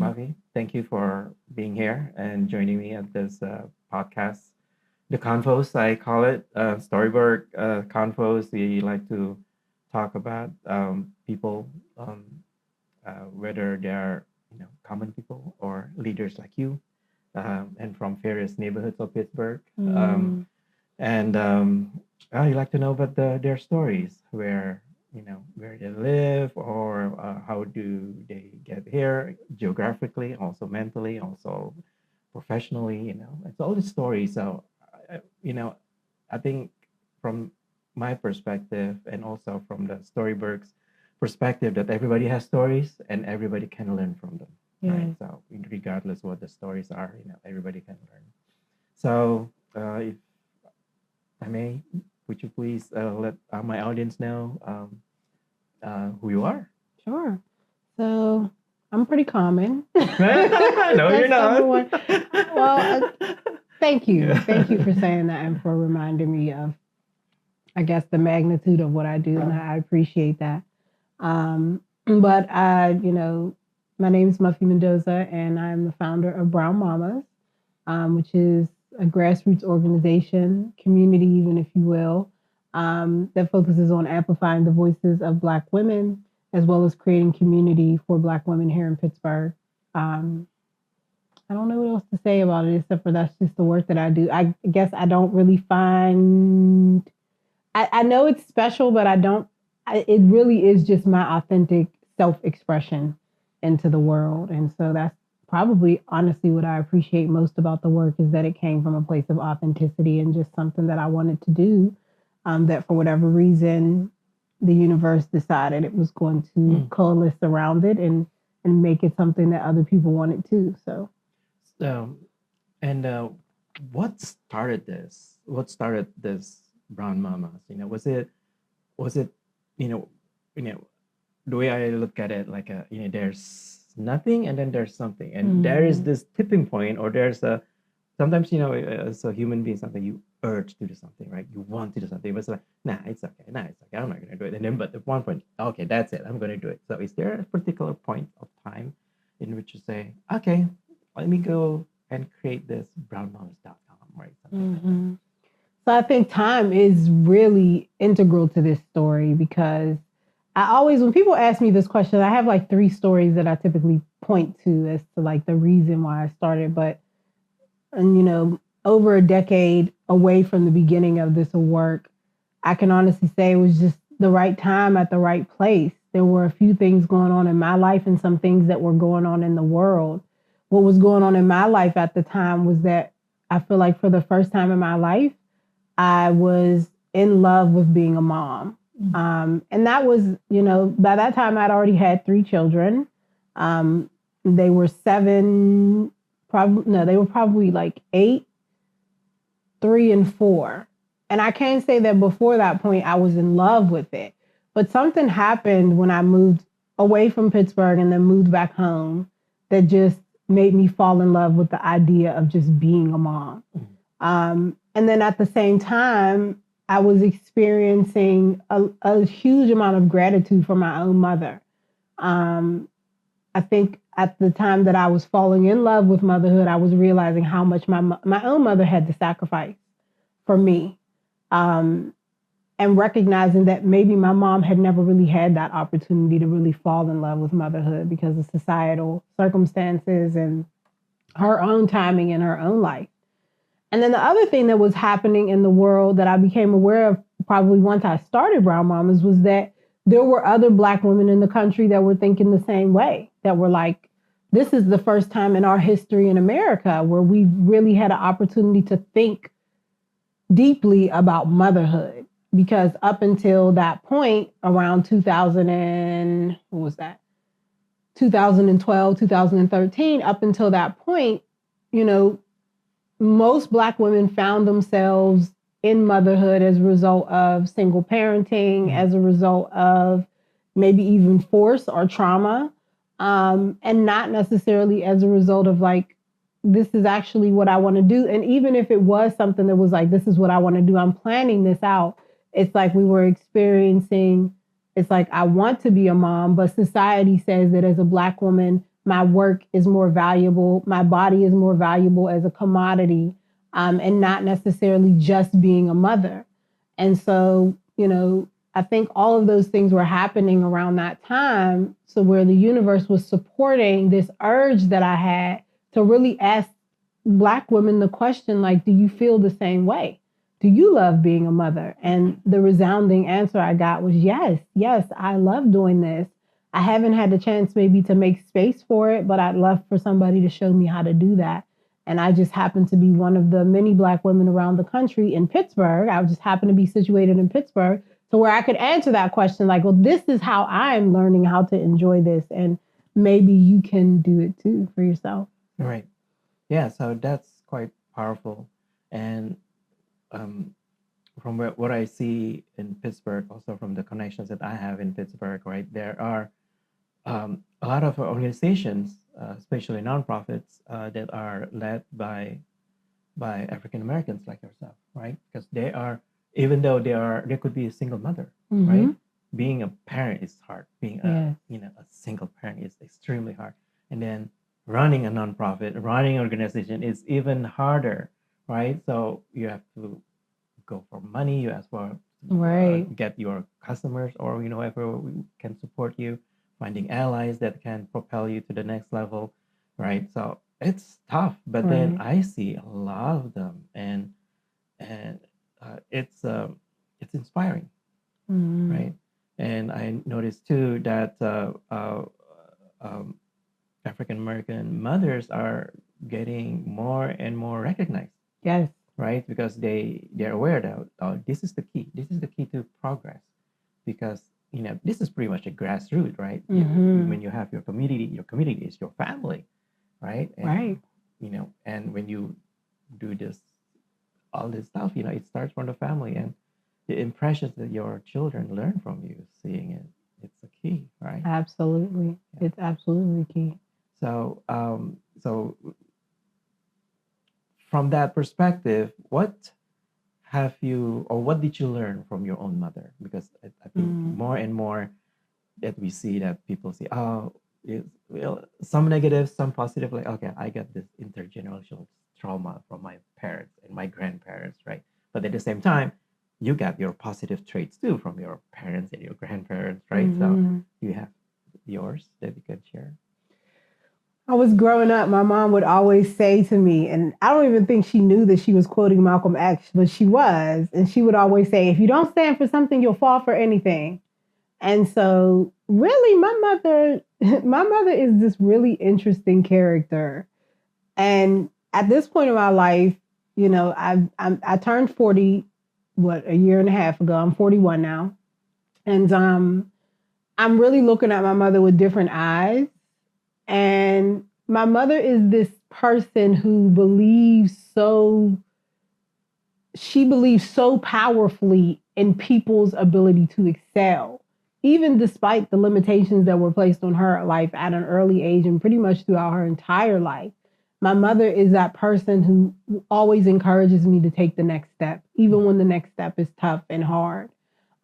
Muffy. Thank you for being here and joining me at this podcast. The Convos, I call it, Storyboard Convos. We like to talk about people, whether they are common people or leaders like you, and from various neighborhoods of Pittsburgh. Mm. And I like to know about their stories, where they live, or how do they get here geographically, also mentally, also professionally. It's all the stories. So, I- you know, I think from my perspective and also from the Storyberg's perspective, that everybody has stories and everybody can learn from them. Right. Yes. So, regardless what the stories are, everybody can learn. So, if I may, would you please let my audience know who you are? Sure. So I'm pretty common. No, you're That's not. number one. Well, thank you. Yeah. Thank you for saying that and for reminding me of, I guess, the magnitude of what I do, and I appreciate that. But my name is Muffy Mendoza, and I'm the founder of Brown Mamas, which is a grassroots organization, community, even if you will, that focuses on amplifying the voices of Black women, as well as creating community for Black women here in Pittsburgh. Um, I don't know what else to say about it except for that's just the work that I do. I guess I don't really find. I know it's special, but I don't. It really is just my authentic self-expression into the world, and so that's probably honestly what I appreciate most about the work is that it came from a place of authenticity and just something that I wanted to do. That for whatever reason, the universe decided it was going to coalesce around it and make it something that other people wanted too. So. And what started this? What started this Brown Mamas? Was it the way I look at it, like there's nothing and then there's something, and there is this tipping point, or there's a sometimes as a human being, something you urge to do something, right? You want to do something, but it's like, it's okay, I'm not gonna do it. And then, but at one point, okay, that's it, I'm gonna do it. So, is there a particular point of time in which you say, okay, let me go and create this brownmamas.com, right? Something like that. So I think time is really integral to this story because I always, when people ask me this question, I have like 3 stories that I typically point to as to like the reason why I started. But, over a decade away from the beginning of this work, I can honestly say it was just the right time at the right place. There were a few things going on in my life and some things that were going on in the world. What was going on in my life at the time was that I feel like for the first time in my life, I was in love with being a mom. And that was, by that time I'd already had 3 children. They were 7, they were probably like 8, 3, and 4. And I can't say that before that point I was in love with it. But something happened when I moved away from Pittsburgh and then moved back home that just made me fall in love with the idea of just being a mom. And then at the same time, I was experiencing a huge amount of gratitude for my own mother. I think at the time that I was falling in love with motherhood, I was realizing how much my own mother had to sacrifice for me. And recognizing that maybe my mom had never really had that opportunity to really fall in love with motherhood because of societal circumstances and her own timing in her own life. And then the other thing that was happening in the world that I became aware of probably once I started Brown Mamas was that there were other Black women in the country that were thinking the same way, that were like, this is the first time in our history in America where we really had an opportunity to think deeply about motherhood. Because up until that point, around 2012, 2013, up until that point, most Black women found themselves in motherhood as a result of single parenting, as a result of maybe even force or trauma, and not necessarily as a result of like, this is actually what I want to do. And even if it was something that was like, this is what I want to do, I'm planning this out. It's like we were experiencing, it's like, I want to be a mom, but society says that as a Black woman, my work is more valuable, my body is more valuable as a commodity, and not necessarily just being a mother. And so, I think all of those things were happening around that time. So where the universe was supporting this urge that I had to really ask Black women the question, like, do you feel the same way? Do you love being a mother? And the resounding answer I got was yes, yes, I love doing this. I haven't had the chance maybe to make space for it, but I'd love for somebody to show me how to do that. And I just happen to be one of the many Black women around the country in Pittsburgh. I just happen to be situated in Pittsburgh to where I could answer that question like, well, this is how I'm learning how to enjoy this. And maybe you can do it too for yourself. Right. Yeah, so that's quite powerful. And from what I see in Pittsburgh, also from the connections that I have in Pittsburgh, right, there are a lot of organizations, especially nonprofits, that are led by African Americans like yourself, right? Because they are, even though they could be a single mother, right? Being a parent is hard. Being a single parent is extremely hard. And then running a nonprofit, running an organization is even harder, right? So you have to go for money. You ask for get your customers or whoever can support you, finding allies that can propel you to the next level, right? So it's tough, but then I see a lot of them, and it's inspiring, right? And I noticed too that African American mothers are getting more and more recognized. Yes. Right, because they're aware that this is the key. This is the key to progress, because this is pretty much a grassroots, right? When you have your community is your family, right? And, and when you do all this stuff, it starts from the family, and the impressions that your children learn from you, seeing it's a key, right? Absolutely, it's absolutely key. So, from that perspective, what did you learn from your own mother? Because I think more and more that we see that people say, some negative, some positive, like, okay, I got this intergenerational trauma from my parents and my grandparents, right? But at the same time, you got your positive traits too from your parents and your grandparents, right? So you have yours that you can share. I was growing up, my mom would always say to me, and I don't even think she knew that she was quoting Malcolm X, but she was. And she would always say, if you don't stand for something, you'll fall for anything. And so really my mother is this really interesting character. And at this point in my life, I turned 40, a year and a half ago. I'm 41 now. And I'm really looking at my mother with different eyes. And my mother is this person who believes so powerfully in people's ability to excel, even despite the limitations that were placed on her life at an early age and pretty much throughout her entire life. My mother is that person who always encourages me to take the next step, even when the next step is tough and hard.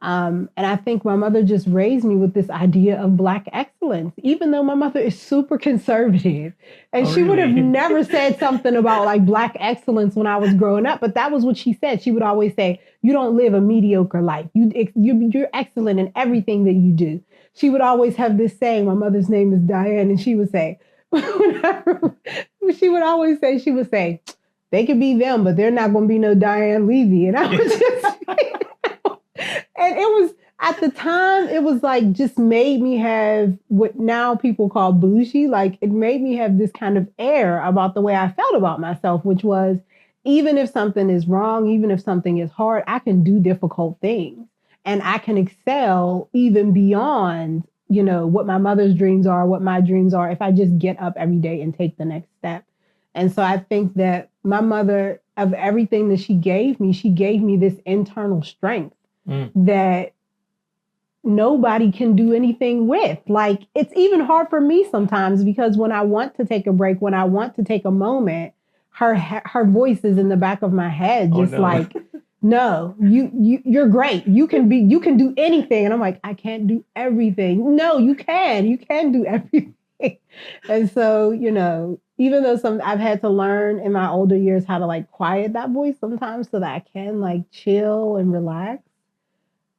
And I think my mother just raised me with this idea of Black excellence, even though my mother is super conservative. And she would have never said something about like Black excellence when I was growing up, but that was what she said. She would always say, you don't live a mediocre life. You're excellent in everything that you do. She would always have this saying, my mother's name is Diane, and she would say, she would say, they could be them, but they're not going to be no Diane Levy. And I was just... And it was, at the time, it was like just made me have what now people call bougie. Like it made me have this kind of air about the way I felt about myself, which was even if something is wrong, even if something is hard, I can do difficult things and I can excel even beyond, what my mother's dreams are, what my dreams are, if I just get up every day and take the next step. And so I think that my mother, of everything that she gave me this internal strength that nobody can do anything with. Like, it's even hard for me sometimes because when I want to take a break, when I want to take a moment, her voice is in the back of my head, just like, no, you're great. You can do anything. And I'm like, I can't do everything. No, you can do everything. And so, even though I've had to learn in my older years how to like quiet that voice sometimes so that I can like chill and relax,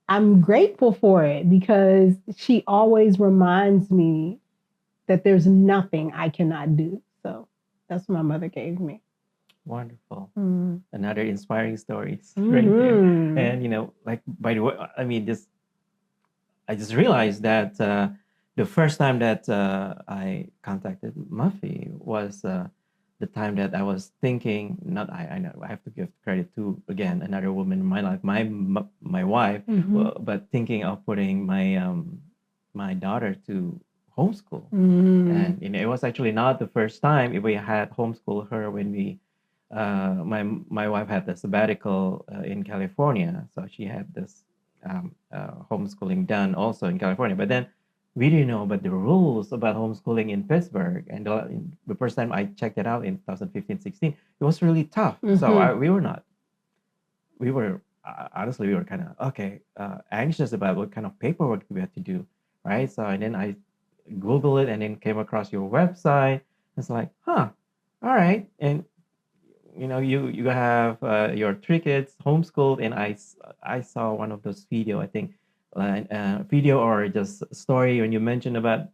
I'm grateful for it because she always reminds me that there's nothing I cannot do. So that's what my mother gave me. Wonderful. Mm. Another inspiring stories right there. Mm-hmm. And like by the way, I mean, I just realized that the first time that I contacted Muffy was the time that I was thinking. Not I know I have to give credit to again another woman in my life, my wife, Mm-hmm. but thinking of putting my daughter to homeschool. Mm-hmm. And it was actually not the first time we had homeschool her when my wife had the sabbatical in California, so she had this homeschooling done also in California. But then we didn't know about the rules about homeschooling in Pittsburgh, and the first time I checked it out in 2015-16, it was really tough. Mm-hmm. So we were honestly we were kind of anxious about what kind of paperwork we had to do, right? So and then I Google it and then came across your website. It's like, huh, all right. And you have your three kids homeschooled, and I saw one of those video, I think, video or just story when you mentioned about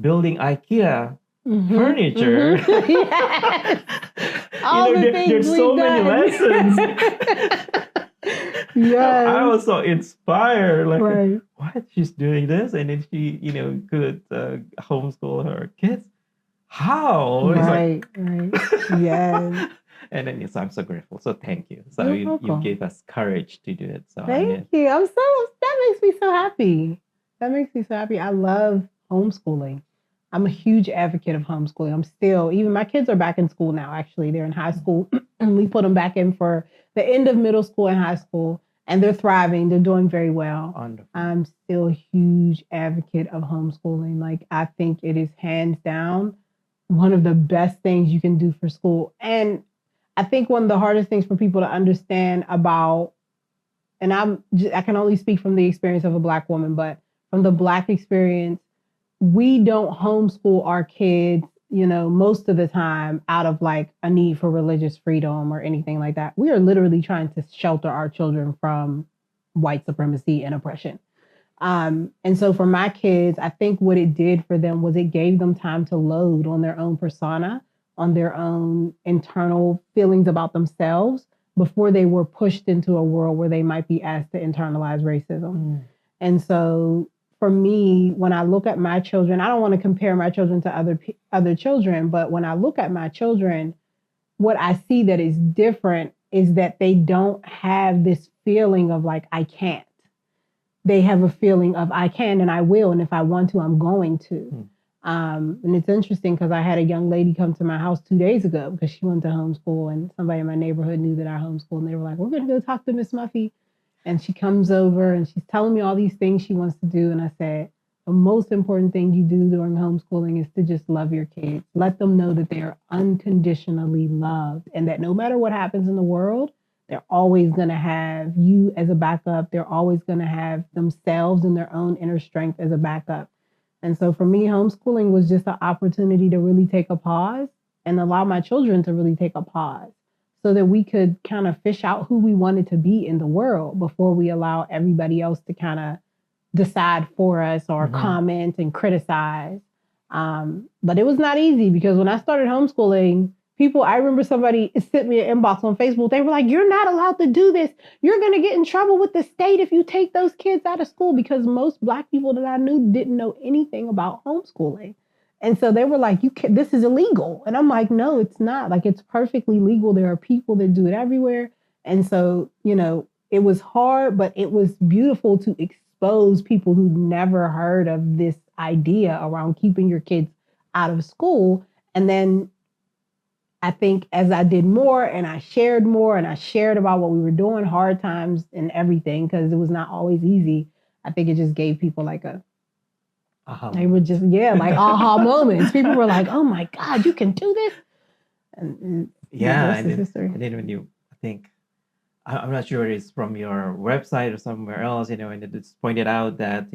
building IKEA Mm-hmm. furniture. Mm-hmm. Yes. All the there's things so we've many done. lessons. Yes. I was so inspired, like, Right. what, she's doing this, and then she, could homeschool her kids. How? It's like, Right. Yes. and then yes, I'm so grateful. So thank you. So You're you welcome. gave us courage to do it. So Thank you. That makes me so happy. That makes me so happy. I love homeschooling. I'm a huge advocate of homeschooling. I'm still, even my kids are back in school now, actually. They're in high school. And we put them back in for the end of middle school and high school, and they're thriving. They're doing very well. wonderful. I'm still a huge advocate of homeschooling. Like, I think it is hands down one of the best things you can do for school. And I think one of the hardest things for people to understand about, and I can only speak from the experience of a Black woman, but from the Black experience, we don't homeschool our kids, most of the time out of like a need for religious freedom or anything like that. We are literally trying to shelter our children from white supremacy and oppression. And so for my kids, I think what it did for them was it gave them time to load on their own persona, on their own internal feelings about themselves before they were pushed into a world where they might be asked to internalize racism. Mm. And so for me, when I look at my children, I don't want to compare my children to other children, but when I look at my children, what I see that is different is that they don't have this feeling of like, I can't. They have a feeling of I can and I will, and if I want to, I'm going to. And it's interesting because I had a young lady come to my house 2 days ago because she went to homeschool, and somebody in my neighborhood knew that I homeschool, and they were like, "We're going to go talk to Miss Muffy." And she comes over and she's telling me all these things she wants to do, and I said, the most important thing you do during homeschooling is to just love your kids. Let them know that they are unconditionally loved, and that no matter what happens in the world, they're always going to have you as a backup. They're always going to have themselves and their own inner strength as a backup. And so for me, homeschooling was just an opportunity to really take a pause and allow my children to really take a pause so that we could kind of fish out who we wanted to be in the world before we allow everybody else to kind of decide for us or comment and criticize. But it was not easy because when I started homeschooling, I remember somebody sent me an inbox on Facebook. They were like, "You're not allowed to do this. You're going to get in trouble with the state if you take those kids out of school," because most Black people that I knew didn't know anything about homeschooling. And so they were like, this is illegal. And I'm like, no, it's not. Like, it's perfectly legal. There are people that do it everywhere. And so, it was hard, but it was beautiful to expose people who never heard of this idea around keeping your kids out of school. And then I think as I did more and I shared about what we were doing, hard times and everything, because it was not always easy, I think it just gave people like they were just, like aha moments. People were like, "Oh my God, you can do this." And yeah, the rest is history. And then when you think, I'm not sure it's from your website or somewhere else, and it's pointed out that,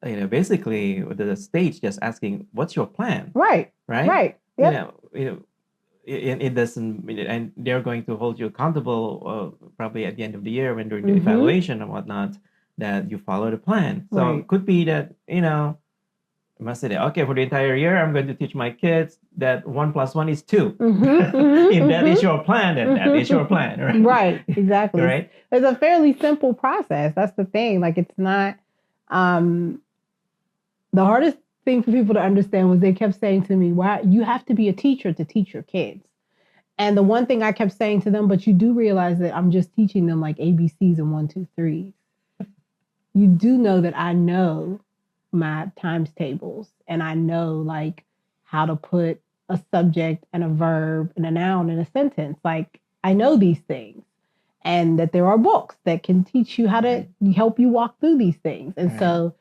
basically the stage just asking, "What's your plan?" Right. Right? Right. You Yep. know, it doesn't, and they're going to hold you accountable probably at the end of the year when doing the Mm-hmm. evaluation and whatnot, that you follow the plan. So Right. it could be that I must say that, okay, for the entire year, I'm going to teach my kids that 1 plus 1 is 2. Mm-hmm. If that is Mm-hmm. your plan, then that is your plan, right? Right. Exactly. Right? It's a fairly simple process. That's the thing. Like it's not um the hardest thing for people to understand was they kept saying to me, "Why you have to be a teacher to teach your kids." And the one thing I kept saying to them, but you do realize that I'm just teaching them like ABCs and one, two, threes. You do know that I know my times tables and I know like how to put a subject and a verb and a noun in a sentence. Like I know these things and that there are books that can teach you how to help you walk through these things. And Right. so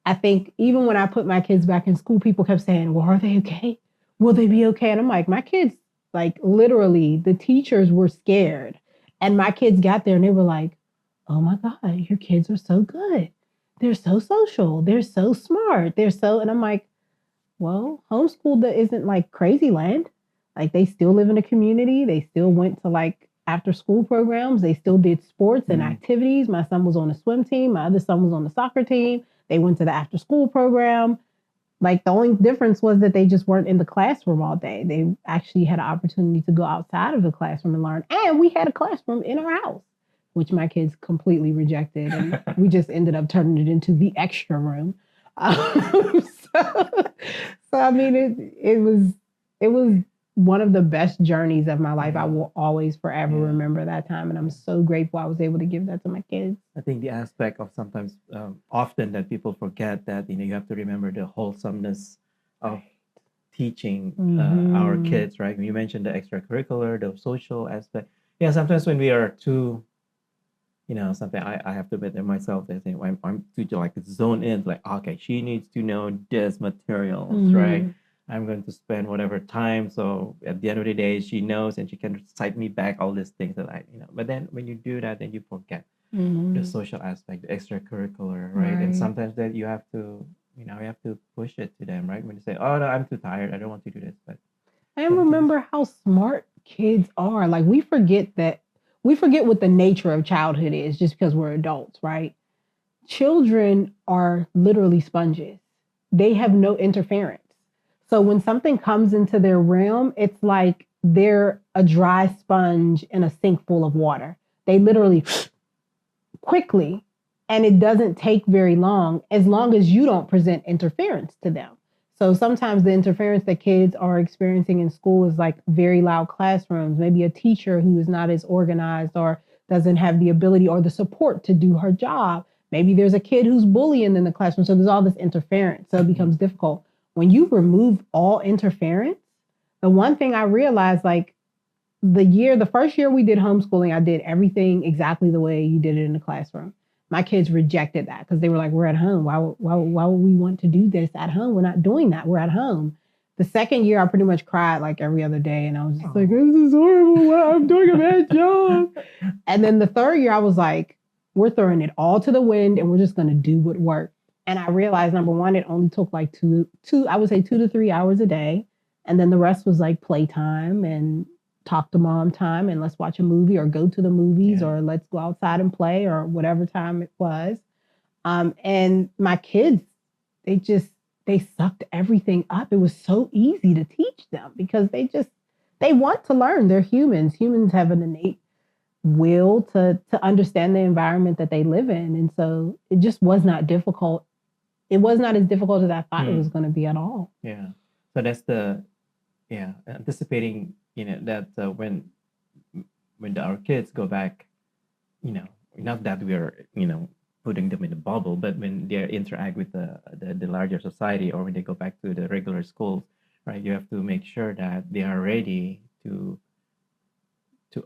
I think even when I put my kids back in school, people kept saying, "Well, are they okay? Will they be okay?" And I'm like, my kids, like literally, the teachers were scared. And my kids got there and they were like, "Oh my God, your kids are so good. They're so social. They're so smart. They're so," and I'm like, well, homeschool that isn't like crazy land. Like they still live in a community. They still went to like after school programs. They still did sports and activities. My son was on the swim team. My other son was on the soccer team. They went to the after school program. Like the only difference was that they just weren't in the classroom all day. They actually had an opportunity to go outside of the classroom and learn. And we had a classroom in our house, which my kids completely rejected. And we just ended up turning it into the extra room. So, so I mean, it was one of the best journeys of my life. I will always forever Yeah. remember that time, and I'm so grateful I was able to give that to my kids. I think the aspect of sometimes, often that people forget that, you have to remember the wholesomeness of teaching our Mhm. kids, right? You mentioned the extracurricular, the social aspect. Yeah, sometimes when we are too, something I have to admit that myself, I think I'm too like zone in, like, okay, she needs to know this materials, right? Mhm. I'm going to spend whatever time. So at the end of the day, she knows and she can cite me back all these things that but then when you do that, then you forget the Mhm. social aspect, the extracurricular, right? And Right. sometimes that you have to push it to them, right? When you say, "Oh no, I'm too tired. I don't want to do this," but And sometimes, remember how smart kids are. Like we forget what the nature of childhood is just because we're adults, right? Children are literally sponges. They have no interference. So when something comes into their realm, it's like they're a dry sponge in a sink full of water. They literally quickly, and it doesn't take very long as you don't present interference to them. So sometimes the interference that kids are experiencing in school is like very loud classrooms, maybe a teacher who is not as organized or doesn't have the ability or the support to do her job. Maybe there's a kid who's bullying in the classroom. So there's all this interference. So it becomes difficult. When you remove all interference, the one thing I realized, like the first year we did homeschooling, I did everything exactly the way you did it in the classroom. My kids rejected that because they were like, "We're at home. Why would we want to do this at home? We're not doing that. We're at home." The second year, I pretty much cried like every other day, and I was just like, "This is horrible. I'm doing a bad job." And then the third year, I was like, "We're throwing it all to the wind, and we're just going to do what works." And I realized, number one, it only took like I would say 2 to 3 hours a day, and then the rest was like playtime and talk to mom time and let's watch a movie or go to the movies yeah, or let's go outside and play or whatever time it was. And my kids, they just they sucked everything up. It was so easy to teach them because they want to learn. They're humans. Humans have an innate will to understand the environment that they live in. And so it just was not difficult. It was not as difficult as I thought it was going to be at all. yeah. So that's the anticipating, that our kids go back, not that we're putting them in a bubble, but when they interact with the larger society, or when they go back to the regular schools, right? You have to make sure that they are ready to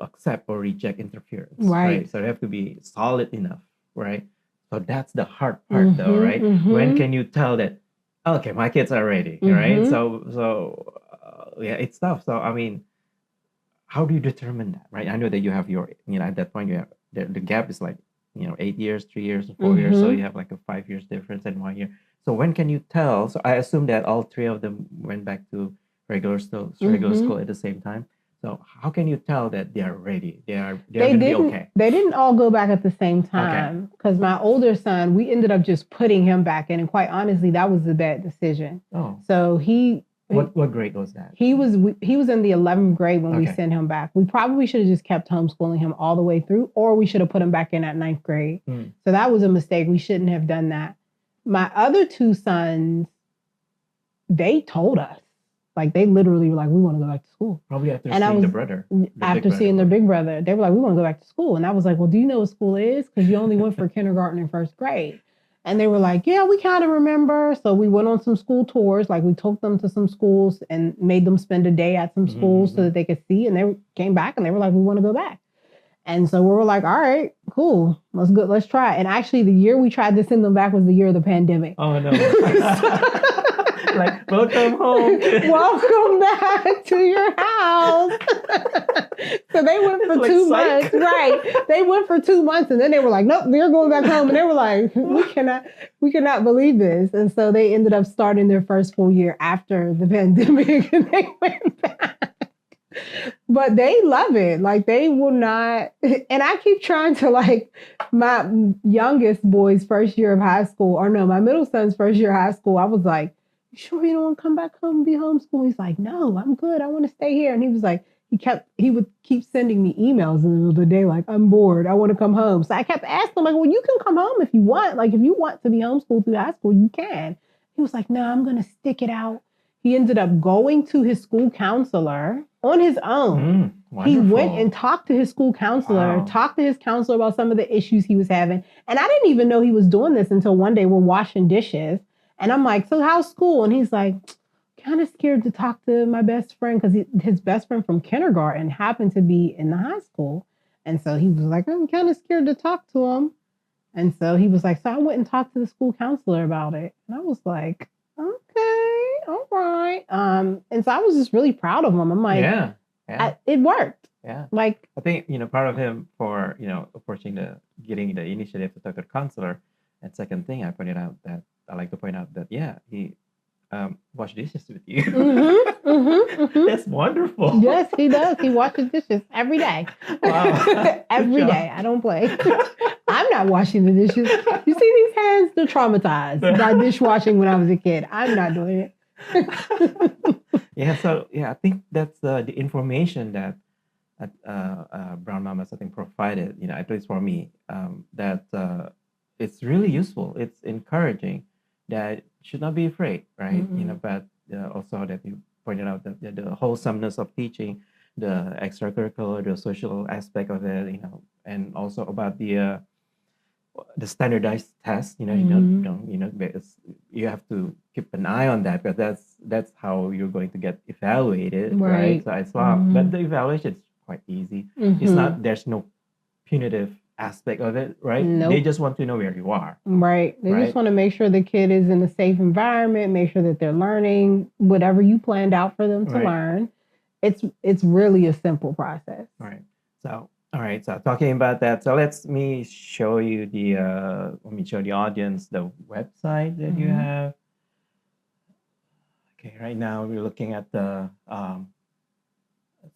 accept or reject interference, right? Right. So they have to be solid enough, right? So that's the hard part, though, right? When can you tell that, okay, my kids are ready, right? Yeah, it's tough. So I mean, how do you determine that, right? I know that you have at that point you have the gap is like 8 years, 3 years, and 4 years, so you have like a 5 years difference and 1 year. So when can you tell? So I assume that all three of them went back to regular Mm-hmm. school at the same time. So how can you tell that they are ready? They're They going to be didn't. okay. They didn't all go back at the same Okay. time because my older son, we ended up just putting him back in, and quite honestly, that was a bad decision. Oh, So what grade was that? he was in the 11th grade when we Okay. sent him back. We probably should have just kept homeschooling him all the way through, or we should have put him back in at ninth grade. Mm. So that was a mistake. We shouldn't have done that. My other two sons, they told us, like they literally were like, we want to go back to school. Probably after And I seeing was the brother, the big after brother. seeing their big brother, they were like, we want to go back to school. And I was like, well, do you know what school is? Because you only went for kindergarten and first grade. And they were like, yeah, we kind of remember. So we went on some school tours. Like we took them to some schools and made them spend a day at some schools so that they could see. And they came back and they were like, we want to go back. And so we were like, all right, cool. Let's go. Let's try. And actually the year we tried to send them back was the year of the pandemic. Oh no. Like, welcome home. Welcome back to your house. So they went for like 2 psych. months. Right. They went for 2 months and then they were like, nope, we're going back home. And they were like, we cannot believe this. And so they ended up starting their first full year after the pandemic and they went back. But they love it. Like they will not. And I keep trying to like my youngest boy's first year of high school, or no, my middle son's first year of high school. I was like, you sure you don't want to come back home and be homeschooled? He's like, no, I'm good. I want to stay here. And he was like, he would keep sending me emails in the middle of the day, like, I'm bored. I want to come home. So I kept asking him, like, well, you can come home if you want. Like, if you want to be homeschooled through high school, you can. He was like, no, I'm going to stick it out. He ended up going to his school counselor on his own. He went and talked to his school counselor, talked to his counselor about some of the issues he was having. And I didn't even know he was doing this until one day we're washing dishes. And I'm like, so how's school? And he's like, kind of scared to talk to my best friend because his best friend from kindergarten happened to be in the high school. And so he was like, I'm kind of scared to talk to him. And so he was like, so I went and talked to the school counselor about it. And I was like, okay, all right. And so I was just really proud of him. I'm like, it worked. Yeah. Like, I think, part of him for, getting the initiative to talk to the counselor. And second thing, I like to point out that, he washed dishes with you. That's wonderful. Yes, he does. He washes dishes every day. Wow. Every day. I don't play. I'm not washing the dishes. You see these hands? They're traumatized by dishwashing when I was a kid. I'm not doing it. I think that's the information that Brown Mamas, I think, provided, at least for me, that it's really useful. It's encouraging that you should not be afraid, right? But also that you pointed out that the wholesomeness of teaching, the extracurricular, the social aspect of it, and also about the standardized test, you have to keep an eye on that because that's how you're going to get evaluated, right? So it's but the evaluation is quite easy. It's not, there's no punitive aspect of it, right? Nope. They just want to know where you are. Right. They just want to make sure the kid is in a safe environment, make sure that they're learning whatever you planned out for them to learn. It's really a simple process. Right. So, all right. So talking about that, so let me show you the audience the website that you have. Okay. Right now we're looking at the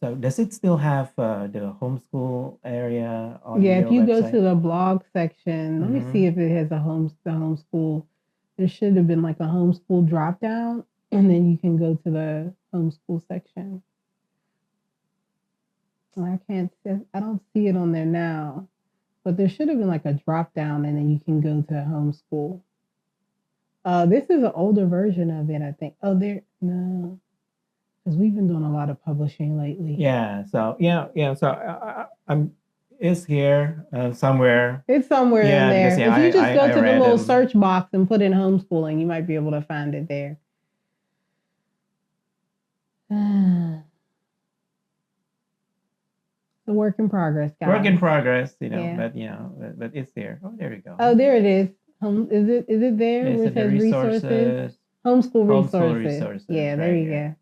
so does it still have the homeschool area on if you website? go to the blog section, let me see if it has the homeschool. There should have been like a homeschool drop down, and then you can go to the homeschool section. I don't see it on there now, but there should have been like a drop down, and then you can go to homeschool. This is an older version of it, I think. No. Because we've been doing a lot of publishing lately. Yeah. So So it's here somewhere. It's somewhere in there. Because, if you just go to the little them. search box and put in homeschooling, you might be able to find it there. The work in progress, guys. Work in progress, but it's there. Oh, there you go. Oh, there it is. Is it there? It's Where it says resources. Homeschool resources. Yeah, there you go.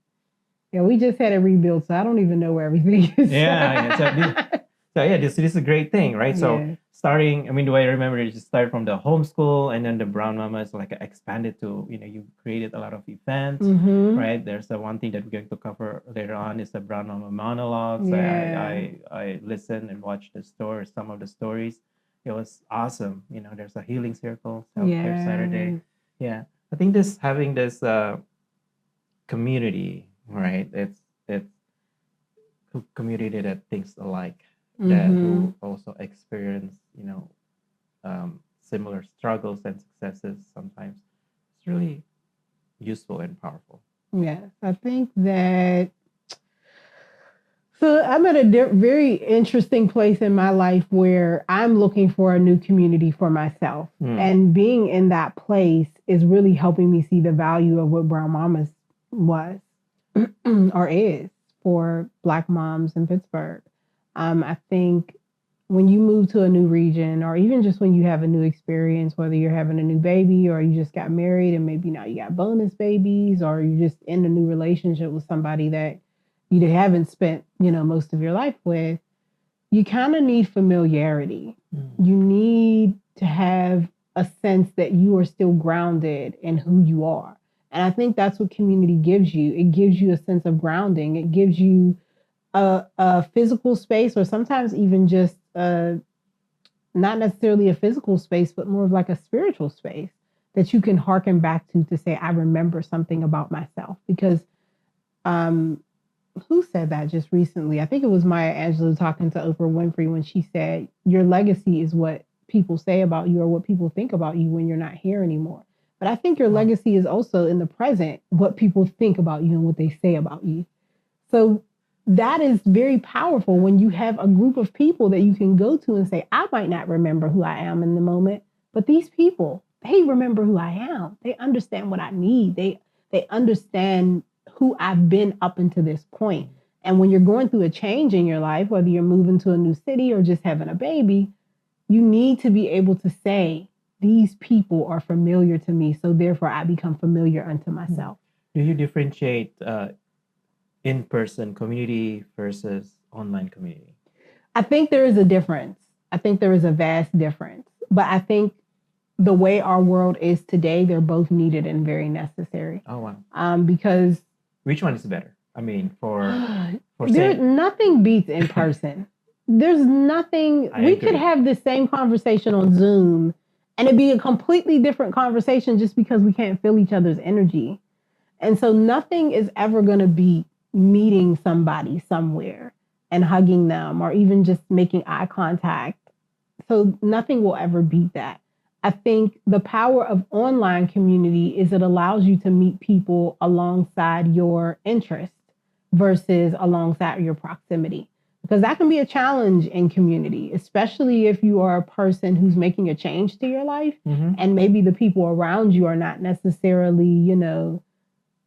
Yeah, we just had it rebuilt, so I don't even know where everything is. Yeah. So So yeah, this is a great thing, right? So Yes. starting, I mean, the way I remember it, you start from the homeschool, and then the Brown Mamas like expanded to, you created a lot of events, Mm-hmm. right? There's the one thing that we're going to cover later on is the Brown Mama monologues. Yeah. I listened and watched the stories, some of the stories. It was awesome. There's a healing circle, self care Saturday. Yes. Yeah, I think this having this community, right? It's community that thinks alike, that Mm-hmm. who also experience, similar struggles and successes sometimes. It's really useful and powerful. Yes. I think that so I'm at a very interesting place in my life where I'm looking for a new community for myself. Mm. And being in that place is really helping me see the value of what Brown Mamas was or is for Black moms in Pittsburgh. I think when you move to a new region, or even just when you have a new experience, whether you're having a new baby or you just got married and maybe now you got bonus babies, or you're just in a new relationship with somebody that you haven't spent, most of your life with, you kind of need familiarity. Mm. You need to have a sense that you are still grounded in who you are. And I think that's what community gives you. It gives you a sense of grounding. It gives you a physical space, or sometimes even just not necessarily a physical space, but more of like a spiritual space that you can harken back to say, I remember something about myself. Because um, who said that just recently? I think it was Maya Angelou talking to Oprah Winfrey when she said, your legacy is what people say about you or what people think about you when you're not here anymore. But I think your Wow. legacy is also in the present, what people think about you and what they say about you. So that is very powerful when you have a group of people that you can go to and say, I might not remember who I am in the moment, but these people, they remember who I am. They understand what I need. They understand who I've been up until this point. And when you're going through a change in your life, whether you're moving to a new city or just having a baby, you need to be able to say, these people are familiar to me, so therefore I become familiar unto myself. Do you differentiate in-person community versus online community? I think there is a difference. I think there is a vast difference. But I think the way our world is today, they're both needed and very necessary. Oh wow. Because Which one is better? I mean, for there saying nothing beats in person. There's nothing. We could agree. have the same conversation on Zoom, and it'd be a completely different conversation just because we can't feel each other's energy. And so nothing is ever going to beat meeting somebody somewhere and hugging them, or even just making eye contact. So nothing will ever beat that. I think the power of online community is it allows you to meet people alongside your interest versus alongside your proximity. Because that can be a challenge in community, especially if you are a person who's making a change to your life, Mm-hmm. and maybe the people around you are not necessarily,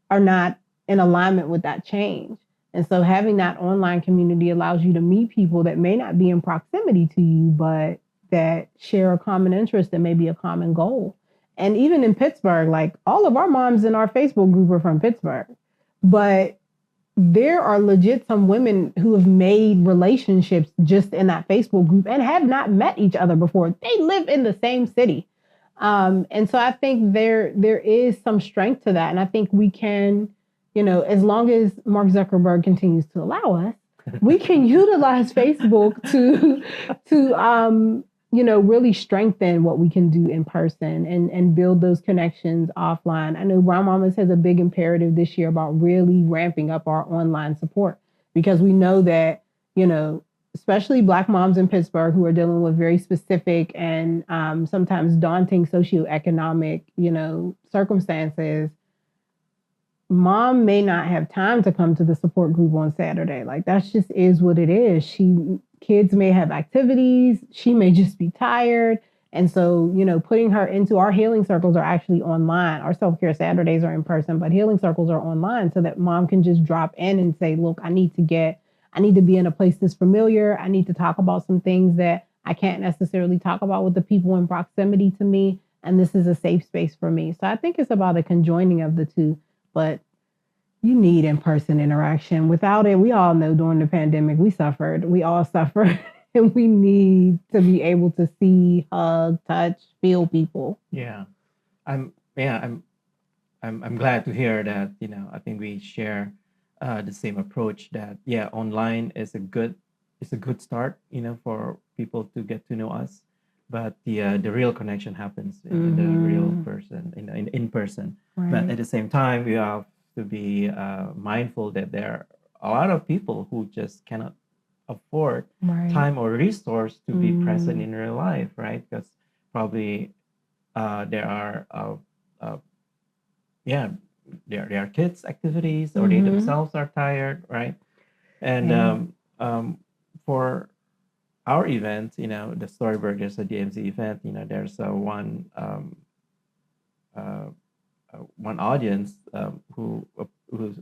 are not in alignment with that change. And so having that online community allows you to meet people that may not be in proximity to you, but that share a common interest and maybe a common goal. And even in Pittsburgh, like all of our moms in our Facebook group are from Pittsburgh, but there are legit some women who have made relationships just in that Facebook group and have not met each other before. They live in the same city. And so I think there is some strength to that. And I think we can, as long as Mark Zuckerberg continues to allow us, we can utilize Facebook to really strengthen what we can do in person and build those connections offline. I know Brown Mamas has a big imperative this year about really ramping up our online support, because we know that, especially Black moms in Pittsburgh who are dealing with very specific and sometimes daunting socioeconomic, circumstances. Mom may not have time to come to the support group on Saturday. Like that's just is what it is. Kids may have activities. She may just be tired. And so, putting her into our healing circles are actually online. Our self-care Saturdays are in person, but healing circles are online so that mom can just drop in and say, look, I need to be in a place that's familiar. I need to talk about some things that I can't necessarily talk about with the people in proximity to me. And this is a safe space for me. So I think it's about a conjoining of the two. But you need in-person interaction. Without it, we all know during the pandemic, we all suffered. and we need to be able to see, hug, touch, feel people. Yeah. Yeah, I'm glad to hear that, I think we share the same approach that, yeah, online is a good start, for people to get to know us. But the real connection happens in the real Mm-hmm. person, in person. But at Right. the same time, we have to be mindful that there are a lot of people who just cannot afford Right. time or resource to be present Mm. in real life, right? Because probably there are uh, yeah, there are kids activities, or they Mm-hmm. themselves are tired, right? And Yeah. for our event, the Storyburg, there's a DMZ event, there's uh, one audience who's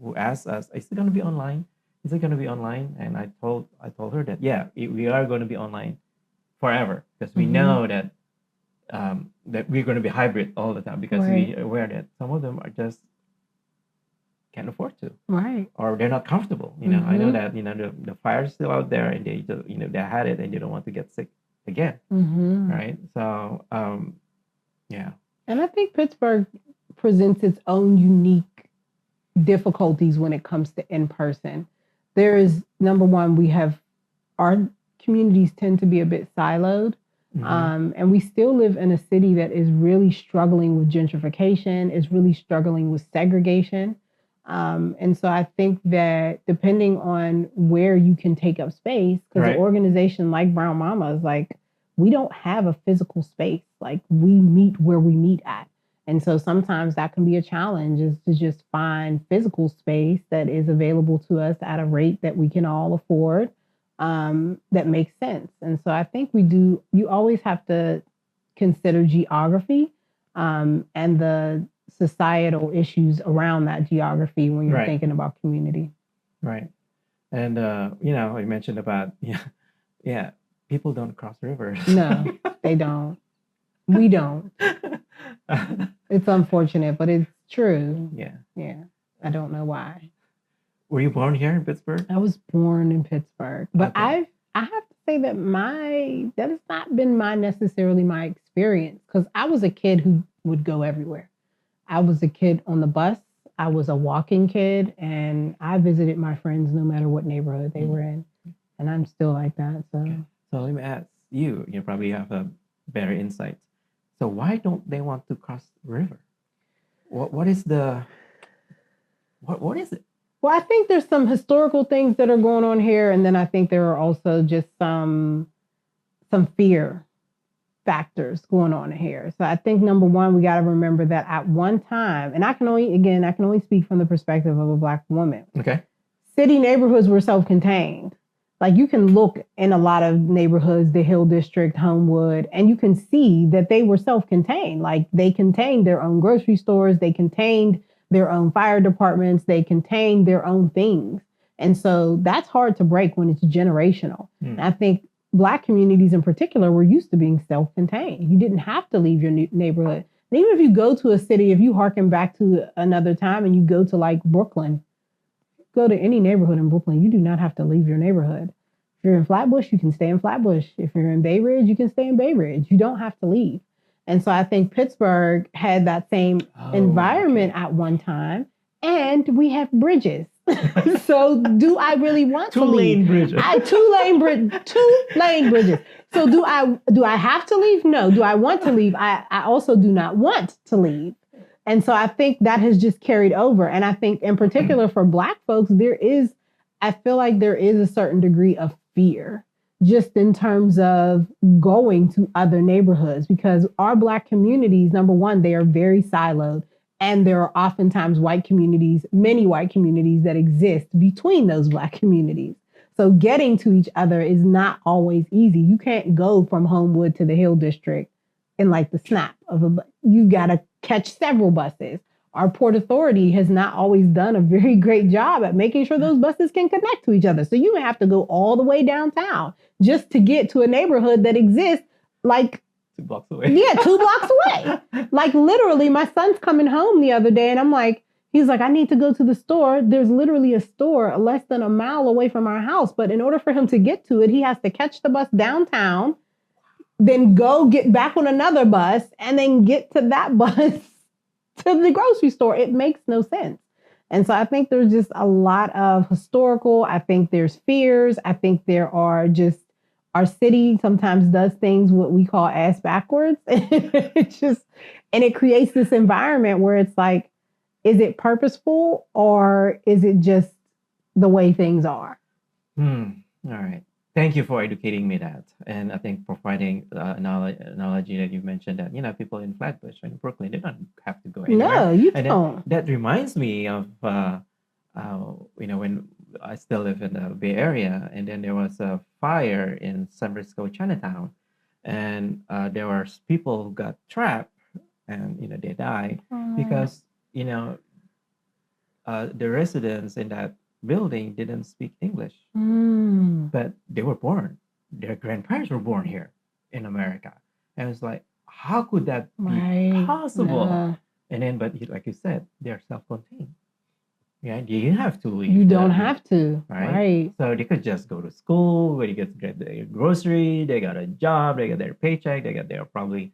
who asked us, is it going to be online? Is it going to be online? And I told her that, yeah, we are going to be online forever, because we Mm-hmm. know that we're going to be hybrid all the time, because we Right. are aware that some of them are just can't afford to, Right. or they're not comfortable. I know Mm-hmm. that the fire's still out there, and they just, they had it and they don't want to get sick again, Mm-hmm. right? So yeah. And I think Pittsburgh presents its own unique difficulties when it comes to in person. There is, number one, we have our communities tend to be a bit siloed. Mm-hmm. And we still live in a city that is really struggling with gentrification, is really struggling with segregation. And so I think that depending on where you can take up space, because an Right. organization like Brown Mama is like, we don't have a physical space. Like we meet where we meet at. And so sometimes that can be a challenge, is to just find physical space that is available to us at a rate that we can all afford, that makes sense. And so I think you always have to consider geography, and the societal issues around that geography when you're Right. thinking about community. Right. And you mentioned about, yeah, people don't cross rivers. No, they don't. We don't. It's unfortunate, but it's true. Yeah. Yeah. I don't know why. Were you born here in Pittsburgh? I was born in Pittsburgh, but Okay. I have to say that that has not been necessarily my experience, because I was a kid who would go everywhere. I was a kid on the bus. I was a walking kid, and I visited my friends no matter what neighborhood they were in, and I'm still like that. So Okay. So let me ask you. You probably have a better insight. So why don't they want to cross the river? What is the what is it? well, I think there's some historical things that are going on here, and then I think there are also just some fear factors going on here. So I think number one, we got to remember that at one time, and I can only speak from the perspective of a Black woman. Okay. City neighborhoods were self-contained. Like you can look in a lot of neighborhoods, the Hill District, Homewood, and you can see that they were self-contained. Like they contained their own grocery stores, they contained their own fire departments, they contained their own things. And so that's hard to break when it's generational. And I think Black communities in particular were used to being self-contained. You didn't have to leave your neighborhood. And even if you go to a city, if you harken back to another time and you go to like Brooklyn, go to any neighborhood in Brooklyn, you do not have to leave your neighborhood. If you're in Flatbush, you can stay in Flatbush. If you're in Bay Ridge, you can stay in Bay Ridge. You don't have to leave. And so I think Pittsburgh had that same environment at one time, and we have bridges. So do I really want to leave? Bridges. Two lane bridges. So do I have to leave? No. Do I want to leave? I also do not want to leave. And so I think that has just carried over. And I think in particular for Black folks, I feel like there is a certain degree of fear just in terms of going to other neighborhoods, because our Black communities, number one, they are very siloed. And there are oftentimes many white communities that exist between those Black communities. So getting to each other is not always easy. You can't go from Homewood to the Hill District in like the snap of you got to catch several buses. Our Port Authority has not always done a very great job at making sure those buses can connect to each other. So you have to go all the way downtown just to get to a neighborhood that exists like 2 blocks away. Yeah, 2 blocks away. Like literally, my son's coming home the other day and I'm like, He's like, I need to go to the store. There's literally a store less than a mile away from our house. But in order for him to get to it, he has to catch the bus downtown, then go get back on another bus, and then get to that bus to the grocery store. It makes no sense. And so I think there's just a lot of historical. I think there's fears. I think there are just, our city sometimes does things what we call ass backwards. It's just, and it creates this environment where it's like, is it purposeful or is it just the way things are? All right. Thank you for educating me that. And I think providing analogy that you mentioned that, people in Flatbush and Brooklyn, they don't have to go anywhere. No, you And don't. that reminds me of, when I still live in the Bay Area, and then there was a fire in San Francisco, Chinatown. And there were people who got trapped and, they died because, the residents in that building didn't speak English, but they were born. Their grandparents were born here in America, and it's like, how could that be possible? Yeah. And then, but like you said, they're self-contained. Yeah, you have to leave. You don't have to, right? So they could just go to school, where they get their grocery, they got a job, they got their paycheck, they got their probably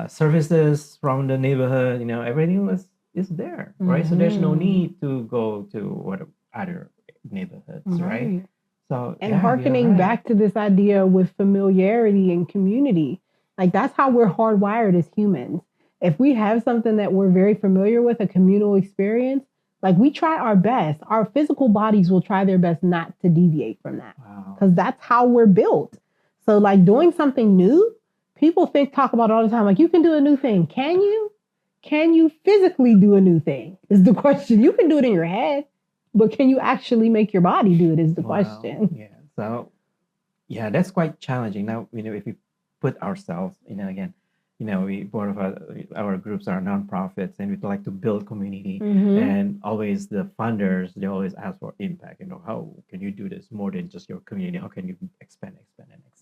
services from the neighborhood. Everything is there, right? So there's no need to go to other neighborhoods, right? So and hearkening back to this idea with familiarity and community, like that's how we're hardwired as humans. If we have something that we're very familiar with, a communal experience, like we try our best. Our physical bodies will try their best not to deviate from that, because that's how we're built. So like doing something new, people talk about it all the time. Like, you can do a new thing. Can you? Can you physically do a new thing is the question. You can do it in your head, but can you actually make your body do it is the question. Yeah. So, yeah, that's quite challenging. Now, if we put ourselves, again, we both of our groups are nonprofits, and we like to build community. And always the funders, they always ask for impact. How can you do this more than just your community? How can you expand,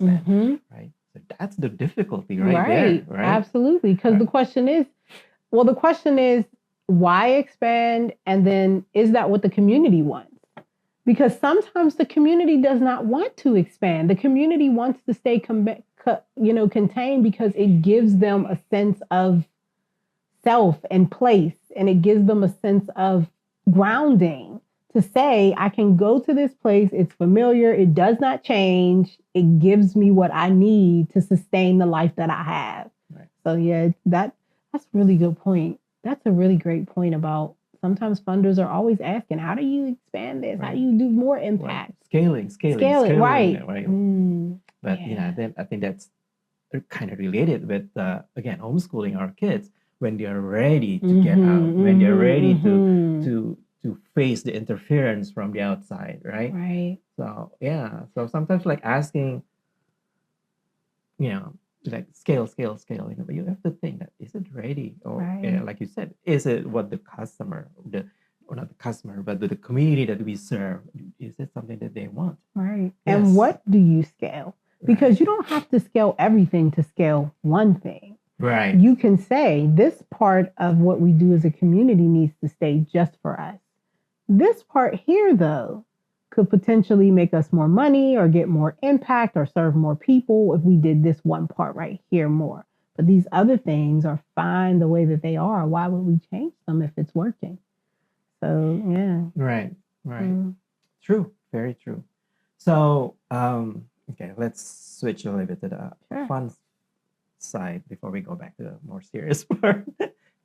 right? So that's the difficulty right there, right? Absolutely. Because the question is, why expand? And then, is that what the community wants? Because sometimes the community does not want to expand. The community wants to stay contained, because it gives them a sense of self and place, and it gives them a sense of grounding to say, I can go to this place, it's familiar, it does not change, it gives me what I need to sustain the life that I have. Right. So yeah, that's a really good point. That's a really great point about sometimes funders are always asking, how do you expand this? How do you do more impact? Scaling, right. But then I think that's kind of related with again, homeschooling our kids when they are ready to get out, when they're ready to face the interference from the outside, right? Right. So so sometimes like asking, like scale, but you have to think that, is it ready? Or like you said, is it what the customer, or not the customer, but the community that we serve, is it something that they want? Right. Yes. And what do you scale? Because you don't have to scale everything to scale one thing. Right. You can say, this part of what we do as a community needs to stay just for us. This part here, though, could potentially make us more money or get more impact or serve more people if we did this one part right here more. But these other things are fine the way that they are. Why would we change them if it's working? So, yeah. Right. True. Very true. So, okay, let's switch a little bit to the fun side before we go back to the more serious part.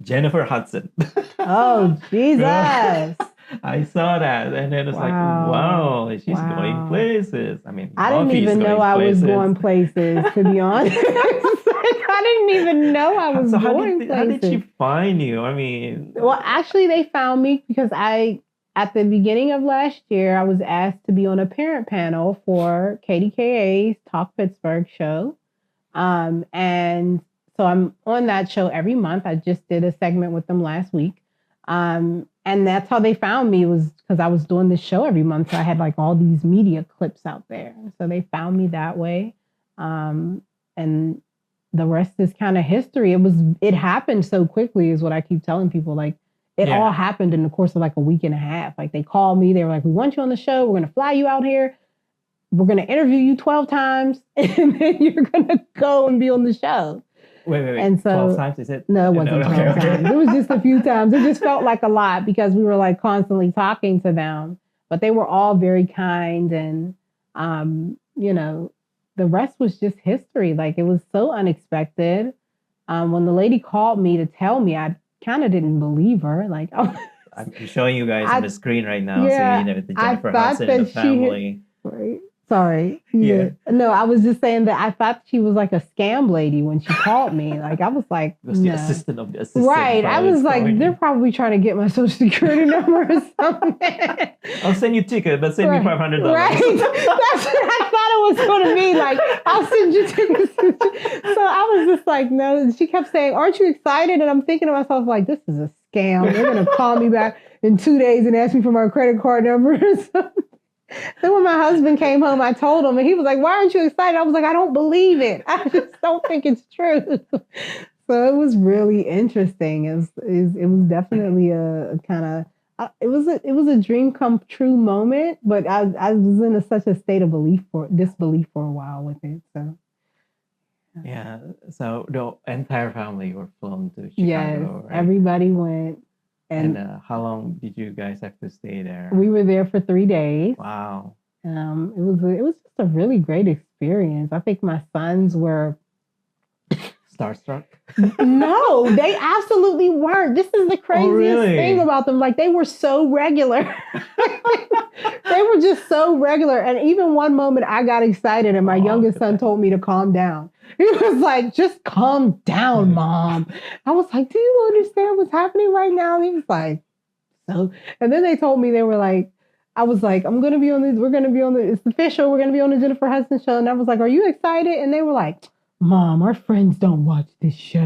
Jennifer Hudson. Oh, Jesus. I saw that, and then it's like, wow, she's going places. I mean, I didn't even know I was going places, to be honest. I didn't even know I was going places. How did she find you? I mean... Well, actually, they found me because at the beginning of last year, I was asked to be on a parent panel for KDKA's Talk Pittsburgh show. And so I'm on that show every month. I just did a segment with them last week. And that's how they found me, was because I was doing this show every month. So I had like all these media clips out there. So they found me that way. And the rest is kind of history. It happened so quickly, is what I keep telling people. Like, It all Yeah. happened in the course of like a week and a half. Like they called me, they were like, we want you on the show. We're going to fly you out here. We're going to interview you 12 times and then you're going to go and be on the show. Wait. And 12 so, times, is it? no, it wasn't 12 times. It was just a few times. It just felt like a lot because we were like constantly talking to them. But they were all very kind. And, you know, the rest was just history. Like it was so unexpected. When the lady called me to tell me, I kind of didn't believe her. Like, oh, I'm showing you guys on the screen right now. yeah, So, the I Jennifer thought Hudson and the that family. right. Sorry. Yeah. No, I was just saying that I thought she was like a scam lady when she called me. Like I was like, It was no. the assistant of the assistant. Right. I was like, they're probably trying to get my social security number or something. I'll send you a ticket, but send me $500. Right. That's what I thought it was going to be. Like, I'll send you tickets. So I was just like, no. She kept saying, aren't you excited? And I'm thinking to myself, like, this is a scam. They're going to call me back in 2 days and ask me for my credit card number or something. Then when my husband came home, I told him, and he was like, why aren't you excited? I was like, I don't believe it. I just don't think it's true. So it was really interesting. It was definitely a kind of, it was a dream come true moment, but I was in such a state of disbelief for a while with it. So. Yeah. So the entire family were flown to Chicago. Yes, right? everybody went. And how long did you guys have to stay there? We were there for 3 days. Wow. It was just a really great experience. I think my sons were starstruck. No, they absolutely weren't. This is the craziest thing about them. Like they were so regular. They were just so regular. And even one moment I got excited and my youngest son told me to calm down. He was like, just calm down, Mom. I was like, do you understand what's happening right now? And he was like, so. And then they told me, they were like, I was like, we're going to be on it's official. We're going to be on the Jennifer Hudson show. And I was like, are you excited? And they were like, Mom, our friends don't watch this show.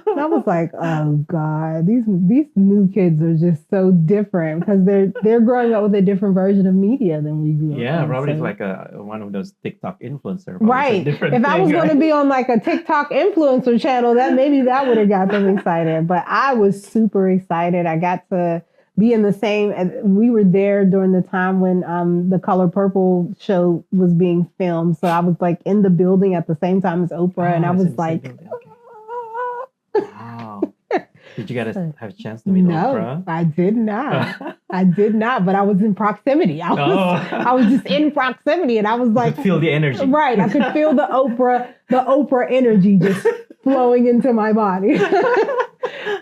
And I was like, oh God, these new kids are just so different because they're growing up with a different version of media than we grew up. Yeah, probably it's like one of those TikTok influencer. Right. If I was going to be on like a TikTok influencer channel, that would have got them excited. But I was super excited. I got to be in the same, we were there during the time when the Color Purple show was being filmed. So I was like in the building at the same time as Oprah. And I was like, wow. Did you guys have a chance to meet Oprah? No, I did not. I did not, but I was in proximity. I was just in proximity and I was like, feel the energy. Right. I could feel the Oprah energy just flowing into my body.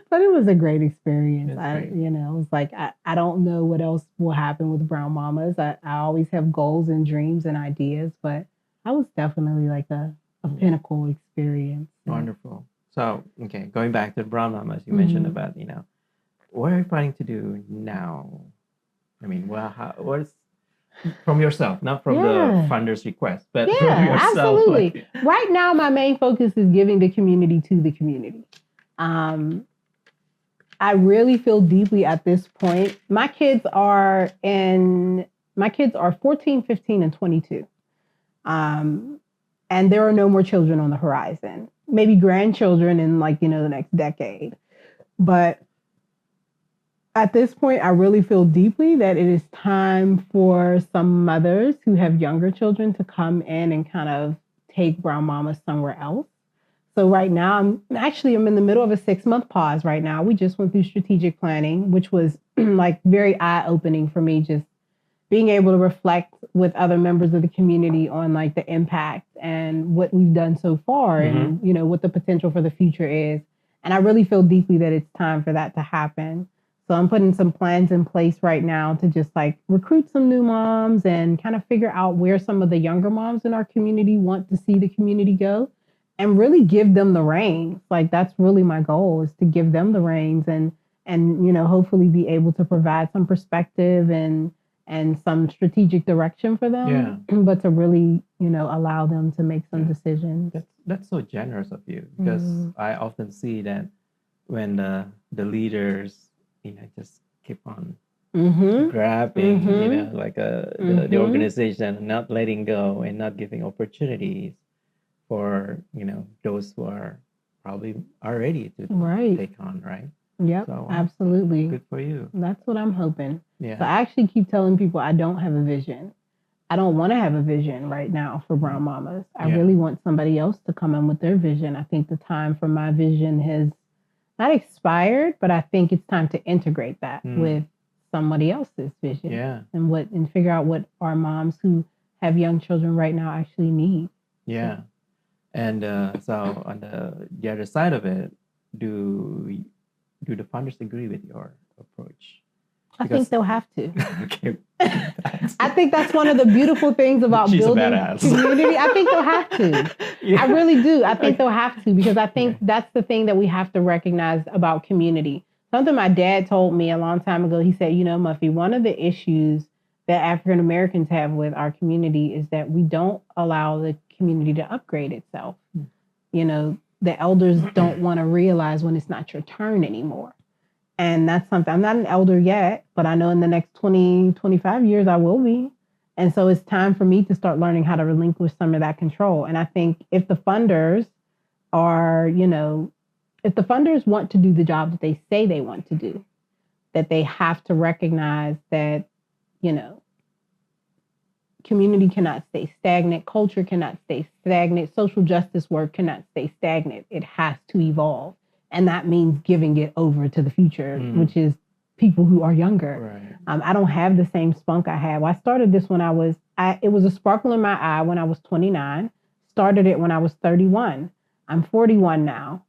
But it was a great experience. It was like, I don't know what else will happen with Brown Mamas. I always have goals and dreams and ideas, but I was definitely like a pinnacle experience. Wonderful. So, okay, going back to Brown Mamas, you mentioned about, what are you planning to do now? I mean, what's from yourself, not from the funder's request, but from yourself. Absolutely. Right now, my main focus is giving the community to the community. I really feel deeply at this point. My kids are 14, 15, and 22. And there are no more children on the horizon. Maybe grandchildren in the next decade. But at this point, I really feel deeply that it is time for some mothers who have younger children to come in and kind of take Brown Mama somewhere else. So right now, I'm in the middle of a 6-month pause right now. We just went through strategic planning, which was like very eye-opening for me, just being able to reflect with other members of the community on like the impact and what we've done so far and, what the potential for the future is. And I really feel deeply that it's time for that to happen. So I'm putting some plans in place right now to just like recruit some new moms and kind of figure out where some of the younger moms in our community want to see the community go and really give them the reins. Like that's really my goal, is to give them the reins and hopefully be able to provide some perspective and some strategic direction for them, but to really, allow them to make some decisions. That's so generous of you, because I often see that when the leaders, just keep on grabbing, the organization, and not letting go and not giving opportunities for, those who are probably are ready to take on, right? Yep, So absolutely. good for you. That's what I'm hoping. So Yeah. I actually keep telling people I don't have a vision. I don't want to have a vision right now for Brown Mamas. I Yeah. really want somebody else to come in with their vision. I think the time for my vision has not expired, but I think it's time to integrate that with somebody else's vision. Yeah. And figure out what our moms who have young children right now actually need. Yeah. And so on the other side of it, do do the founders agree with your approach? I think they'll have to. Okay. I think that's one of the beautiful things about She's a building badass. community. I think they'll have to. Yeah. I really do. I think they'll have to because I think Okay. that's the thing that we have to recognize about community. Something my dad told me a long time ago. He said, you know, Muffy, one of the issues that African Americans have with our community is that we don't allow the community to upgrade itself. You know, the elders don't want to realize when it's not your turn anymore. And that's something, I'm not an elder yet, but I know in the next 20, 25 years, I will be. And so it's time for me to start learning how to relinquish some of that control. And I think if the funders are, you know, if the funders want to do the job that they say they want to do, that they have to recognize that, you know, community cannot stay stagnant, culture cannot stay stagnant, social justice work cannot stay stagnant. It has to evolve. And that means giving it over to the future, which is people who are younger. Right. I don't have the same spunk I had. Well, I started this when it was a sparkle in my eye when I was 29, started it when I was 31. I'm 41 now.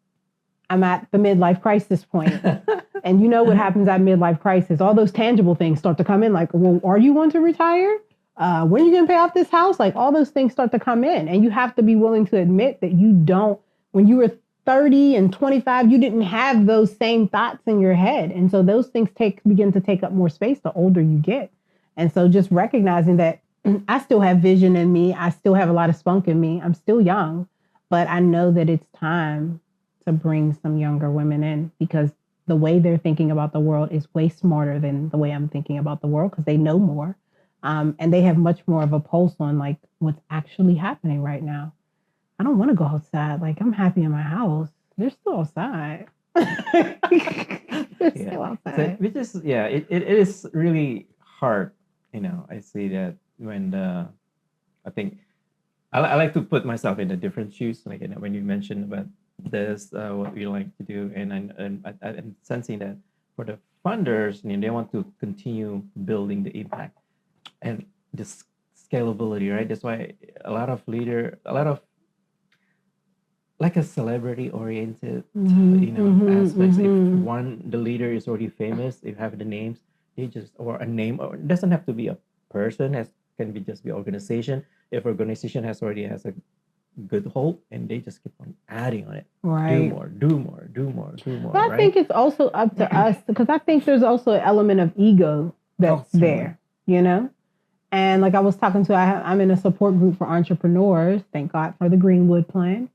I'm at the midlife crisis point. And you know what happens at midlife crisis? All those tangible things start to come in like, well, are you going to retire? When are you going to pay off this house? Like all those things start to come in. And you have to be willing to admit that you don't, when you were 30 and 25, you didn't have those same thoughts in your head. And so those things begin to take up more space the older you get. And so just recognizing that I still have vision in me. I still have a lot of spunk in me. I'm still young, but I know that it's time to bring some younger women in because the way they're thinking about the world is way smarter than the way I'm thinking about the world because they know more. And they have much more of a pulse on like what's actually happening right now. I don't want to go outside. Like I'm happy in my house. They're still outside. They're still outside. So, which is it is really hard. You know, I see that when I think I like to put myself in the different shoes. Like you know, when you mentioned about this, what you like to do, and I'm sensing that for the funders, you know, they want to continue building the impact and the scalability, right? That's why a lot of like a celebrity oriented you know aspects. If the leader is already famous, if you have the names, they just or a name, or it doesn't have to be a person, as can be just be organization. If organization has a good hold, and they just keep on adding on it, Right. do more, But I right? think it's also up to us because I think there's also an element of ego that's there, you know? And like I was talking to, I'm in a support group for entrepreneurs. Thank God for the Greenwood plan.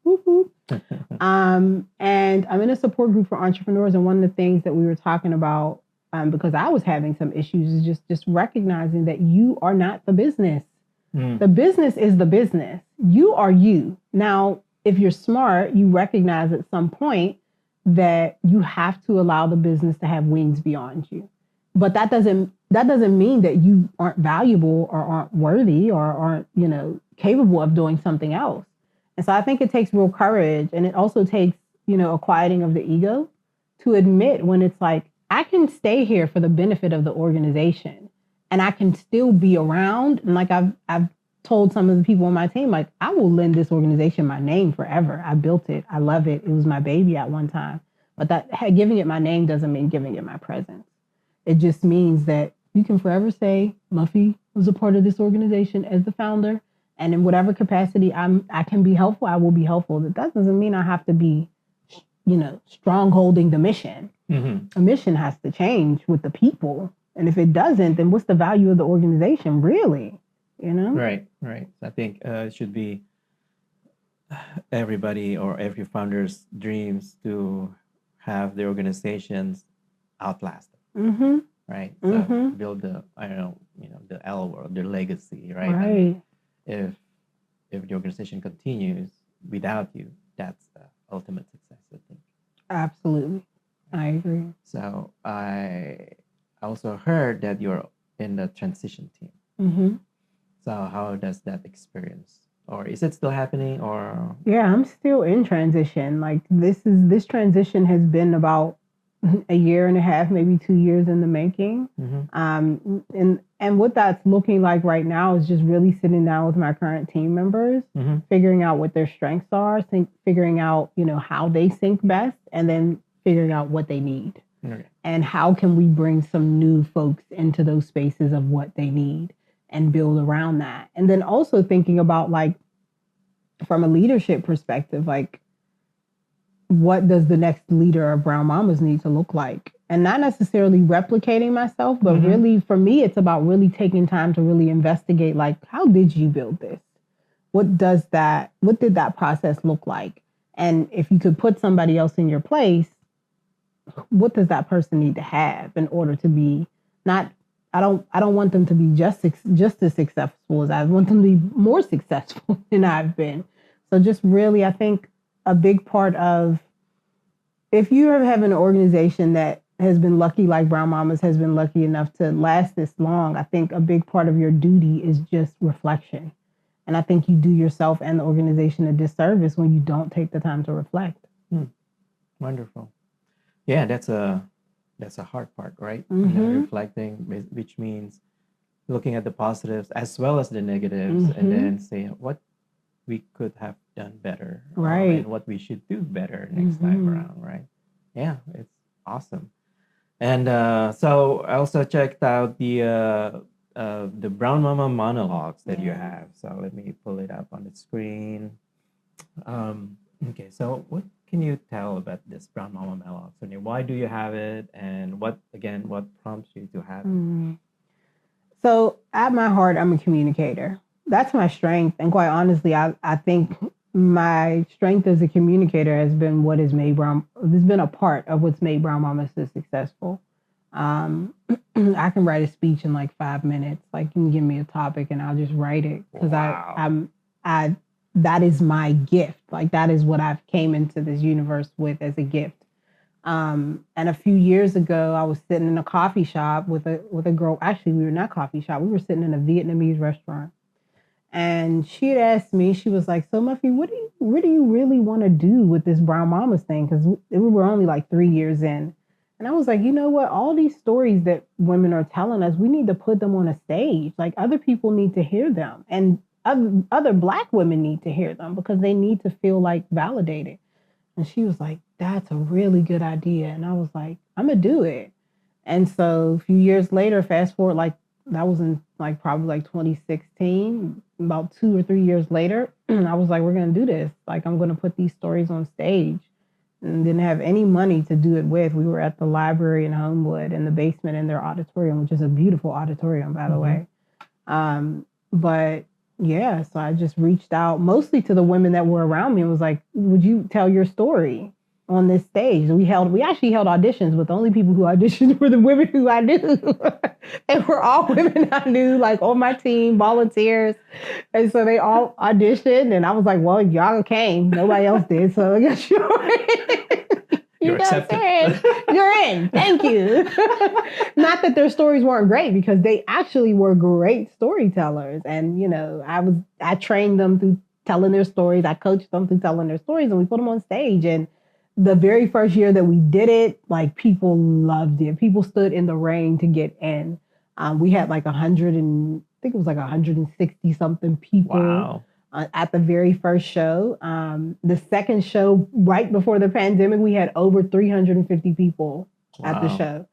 And I'm in a support group for entrepreneurs. And one of the things that we were talking about, because I was having some issues, is just recognizing that you are not the business. The business is the business. You are you. Now, if you're smart, you recognize at some point that you have to allow the business to have wings beyond you. But that doesn't mean that you aren't valuable or aren't worthy or aren't, you know, capable of doing something else. And so I think it takes real courage, and it also takes, you know, a quieting of the ego to admit when it's like, I can stay here for the benefit of the organization and I can still be around. And like I've told some of the people on my team, like, I will lend this organization my name forever. I built it. I love it. It was my baby at one time. But giving it my name doesn't mean giving it my presence. It just means that you can forever say Muffy was a part of this organization as the founder, and in whatever capacity I can be helpful, I will be helpful. That doesn't mean I have to be, you know, strongholding the mission. The mission has to change with the people, and if it doesn't, then what's the value of the organization, really? You know? Right. I think it should be everybody or every founder's dreams to have their organizations outlast them. Right. So build the the L or the legacy, right? Right. And if the organization continues without you, that's the ultimate success, I think. Absolutely. I agree. So I also heard that you're in the transition team. Hmm. So how does that experience, or is it still happening, or? Yeah, I'm still in transition. Like this transition has been about a year and a half, maybe 2 years in the making. Mm-hmm. And what that's looking like right now is just really sitting down with my current team members, Mm-hmm. figuring out what their strengths are, figuring out, how they sync best, and then figuring out what they need. Okay. And how can we bring some new folks into those spaces of what they need and build around that. And then also thinking about, like, from a leadership perspective, like, what does the next leader of Brown Mamas need to look like? And not necessarily replicating myself, but Mm-hmm. really, for me, it's about really taking time to really investigate, like, how did you build this? What did that process look like? And if you could put somebody else in your place, what does that person need to have in order to be not, I don't want them to be just as successful as I want them to be more successful than I've been. So just really, I think a big part of, if you have an organization that has been lucky, like Brown Mamas has been lucky enough to last this long, I think a big part of your duty is just reflection. And I think you do yourself and the organization a disservice when you don't take the time to reflect. Wonderful. Yeah, that's a hard part, right? Mm-hmm. Reflecting, which means looking at the positives as well as the negatives, and then saying what we could have done better, Right. and what we should do better next time around, right? Yeah, it's awesome. And so I also checked out the Brown Mama monologues that you have. So let me pull it up on the screen. Okay, so what can you tell about this Brown Mama monologues? And why do you have it? And what prompts you to have it? So at my heart, I'm a communicator. That's my strength. And quite honestly, I think my strength as a communicator has been what has made has been a part of what's made Brown Mama so successful. I can write a speech in like 5 minutes. Like, you can give me a topic and I'll just write it because Wow. I that is my gift. Like, that is what I've came into this universe with, as a gift. And a few years ago, I was sitting in a coffee shop with a girl. Actually, we were not coffee shop. We were sitting in a Vietnamese restaurant, and she had asked me. She was like, "So, Muffy, what do you really want to do with this Brown Mamas thing?" Because we were only like 3 years in, and I was like, "You know what? All these stories that women are telling us, we need to put them on a stage. Like, other people need to hear them, and other Black women need to hear them because they need to feel like validated." And she was like, "That's a really good idea." And I was like, "I'm going to do it." And so a few years later, fast forward, like, that was in like probably like 2016, about 2 or 3 years later, I was like, "We're going to do this. Like, I'm going to put these stories on stage." And didn't have any money to do it with. We were at the library in Homewood in the basement in their auditorium, which is a beautiful auditorium, by the way. But yeah, so I just reached out mostly to the women that were around me and was like, "Would you tell your story on this stage?" We actually held auditions, but the only people who auditioned were the women who I knew. They were all women I knew, like, on my team, volunteers. And so they all auditioned, and I was like, "Well, y'all came. Nobody else did, so I guess you're You're accepted. You're in. Thank you." Not that their stories weren't great, because they actually were great storytellers. And, I trained them through telling their stories. I coached them through telling their stories, and we put them on stage. And the very first year that we did it, like, people loved it. People stood in the rain to get in. We had like 100 and I think it was like 160 something people. Wow. At the very first show. The second show, right before the pandemic, we had over 350 people at the show.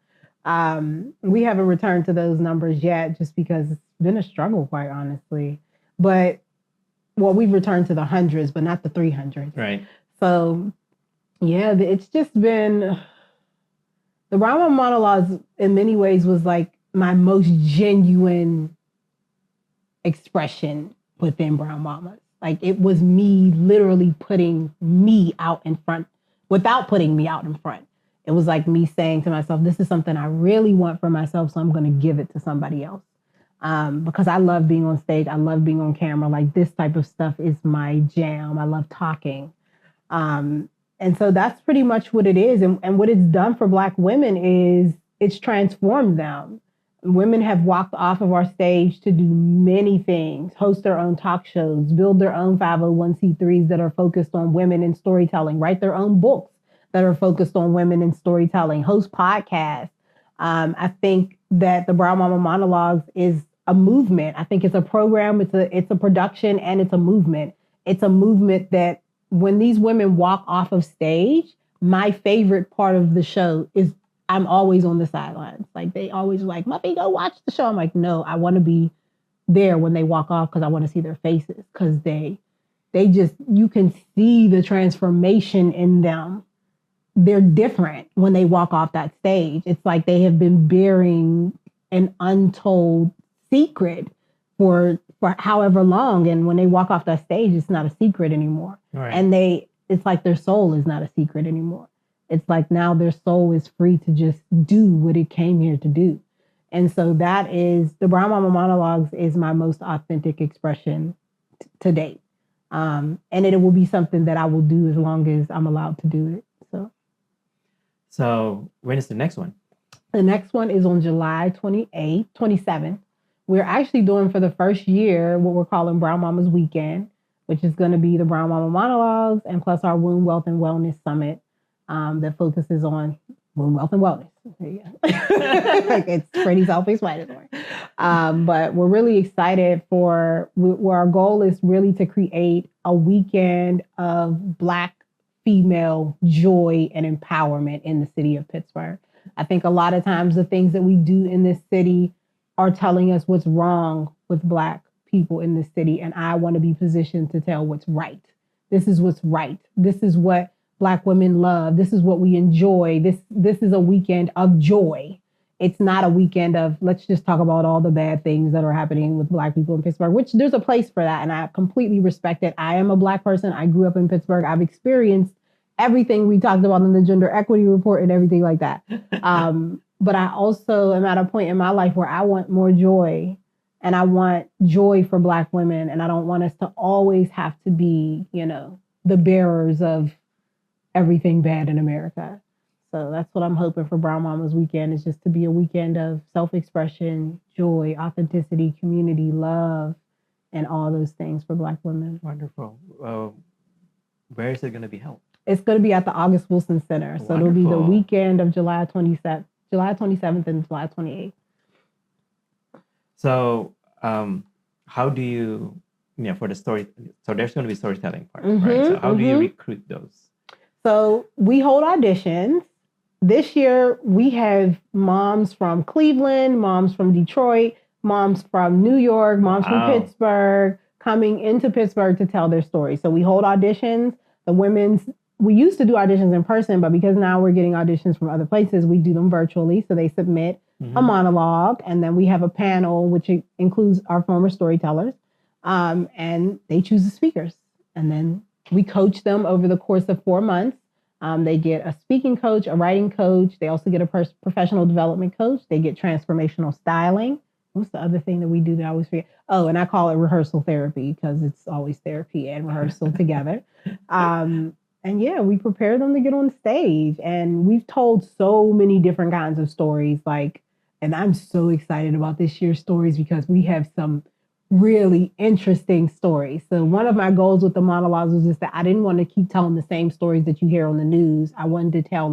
We haven't returned to those numbers yet, just because it's been a struggle, quite honestly. But, well, we've returned to the hundreds, but not the 300s. Right. So, yeah, it's just been, the Rama monologues in many ways was like my most genuine expression within Brown Mamas. Like, it was me literally putting me out in front without putting me out in front. It was like me saying to myself, this is something I really want for myself, so I'm going to give it to somebody else. Because I love being on stage. I love being on camera. Like, this type of stuff is my jam. I love talking. And so that's pretty much what it is. And what it's done for Black women is it's transformed them. Women have walked off of our stage to do many things, host their own talk shows, build their own 501c3s that are focused on women in storytelling, write their own books that are focused on women in storytelling, host podcasts. I think that the Brown Mama Monologues is a movement. I think it's a program, it's a production, and it's a movement. It's a movement that when these women walk off of stage, my favorite part of the show is I'm always on the sidelines. Like they always like, Muffy, go watch the show. I'm like, no, I want to be there when they walk off because I want to see their faces because they just, you can see the transformation in them. They're different when they walk off that stage. It's like they have been bearing an untold secret for however long. And when they walk off that stage, it's not a secret anymore. Right. And it's like their soul is not a secret anymore. It's like now their soul is free to just do what it came here to do. And so that is, the Brown Mama Monologues is my most authentic expression to date. And it will be something that I will do as long as I'm allowed to do it. So when is the next one? The next one is on July 27th. We're actually doing for the first year what we're calling Brown Mama's Weekend, which is going to be the Brown Mama Monologues and plus our Womb, Wealth, and Wellness Summit that focuses on womb, wealth, and wellness. There you go. It's pretty self-explanatory. But we're really excited where our goal is really to create a weekend of Black female joy and empowerment in the city of Pittsburgh. I think a lot of times the things that we do in this city are telling us what's wrong with Black people in this city. And I want to be positioned to tell what's right. This is what's right. This is what Black women love. This is what we enjoy. This is a weekend of joy. It's not a weekend of let's just talk about all the bad things that are happening with Black people in Pittsburgh, which there's a place for that. And I completely respect it. I am a Black person. I grew up in Pittsburgh. I've experienced everything we talked about in the gender equity report and everything like that. But I also am at a point in my life where I want more joy, and I want joy for Black women. And I don't want us to always have to be, the bearers of everything bad in America. So that's what I'm hoping for Brown Mama's Weekend, is just to be a weekend of self-expression, joy, authenticity, community, love, and all those things for Black women. Wonderful. Where is it going to be held? It's going to be at the August Wilson Center. So It'll be the weekend of July 27th and July 28th. So how do you, for the story, so there's going to be storytelling part, right? So how do you recruit those? So we hold auditions. This year, we have moms from Cleveland, moms from Detroit, moms from New York, moms from Pittsburgh, coming into Pittsburgh to tell their story. So we hold auditions. We used to do auditions in person, but because now we're getting auditions from other places, we do them virtually. So they submit a monologue, and then we have a panel, which includes our former storytellers, and they choose the speakers. And then we coach them over the course of 4 months. They get a speaking coach, a writing coach. They also get a professional development coach. They get transformational styling. What's the other thing that we do that I always forget? Oh, and I call it rehearsal therapy because it's always therapy and rehearsal together. And yeah, we prepare them to get on stage. And we've told so many different kinds of stories. And I'm so excited about this year's stories because we have some really interesting stories. So one of my goals with the monologues was just that I didn't want to keep telling the same stories that you hear on the news. I wanted to tell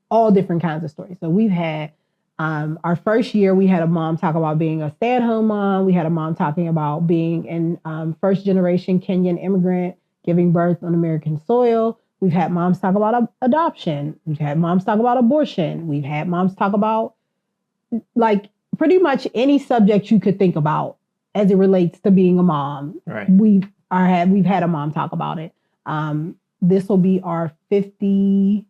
all different kinds of stories. So we've had our first year, we had a mom talk about being a stay-at-home mom. We had a mom talking about being an first generation Kenyan immigrant, giving birth on American soil. We've had moms talk about adoption. We've had moms talk about abortion. We've had moms talk about pretty much any subject you could think about as it relates to being a mom. Right. We've had a mom talk about it. This will be our 50.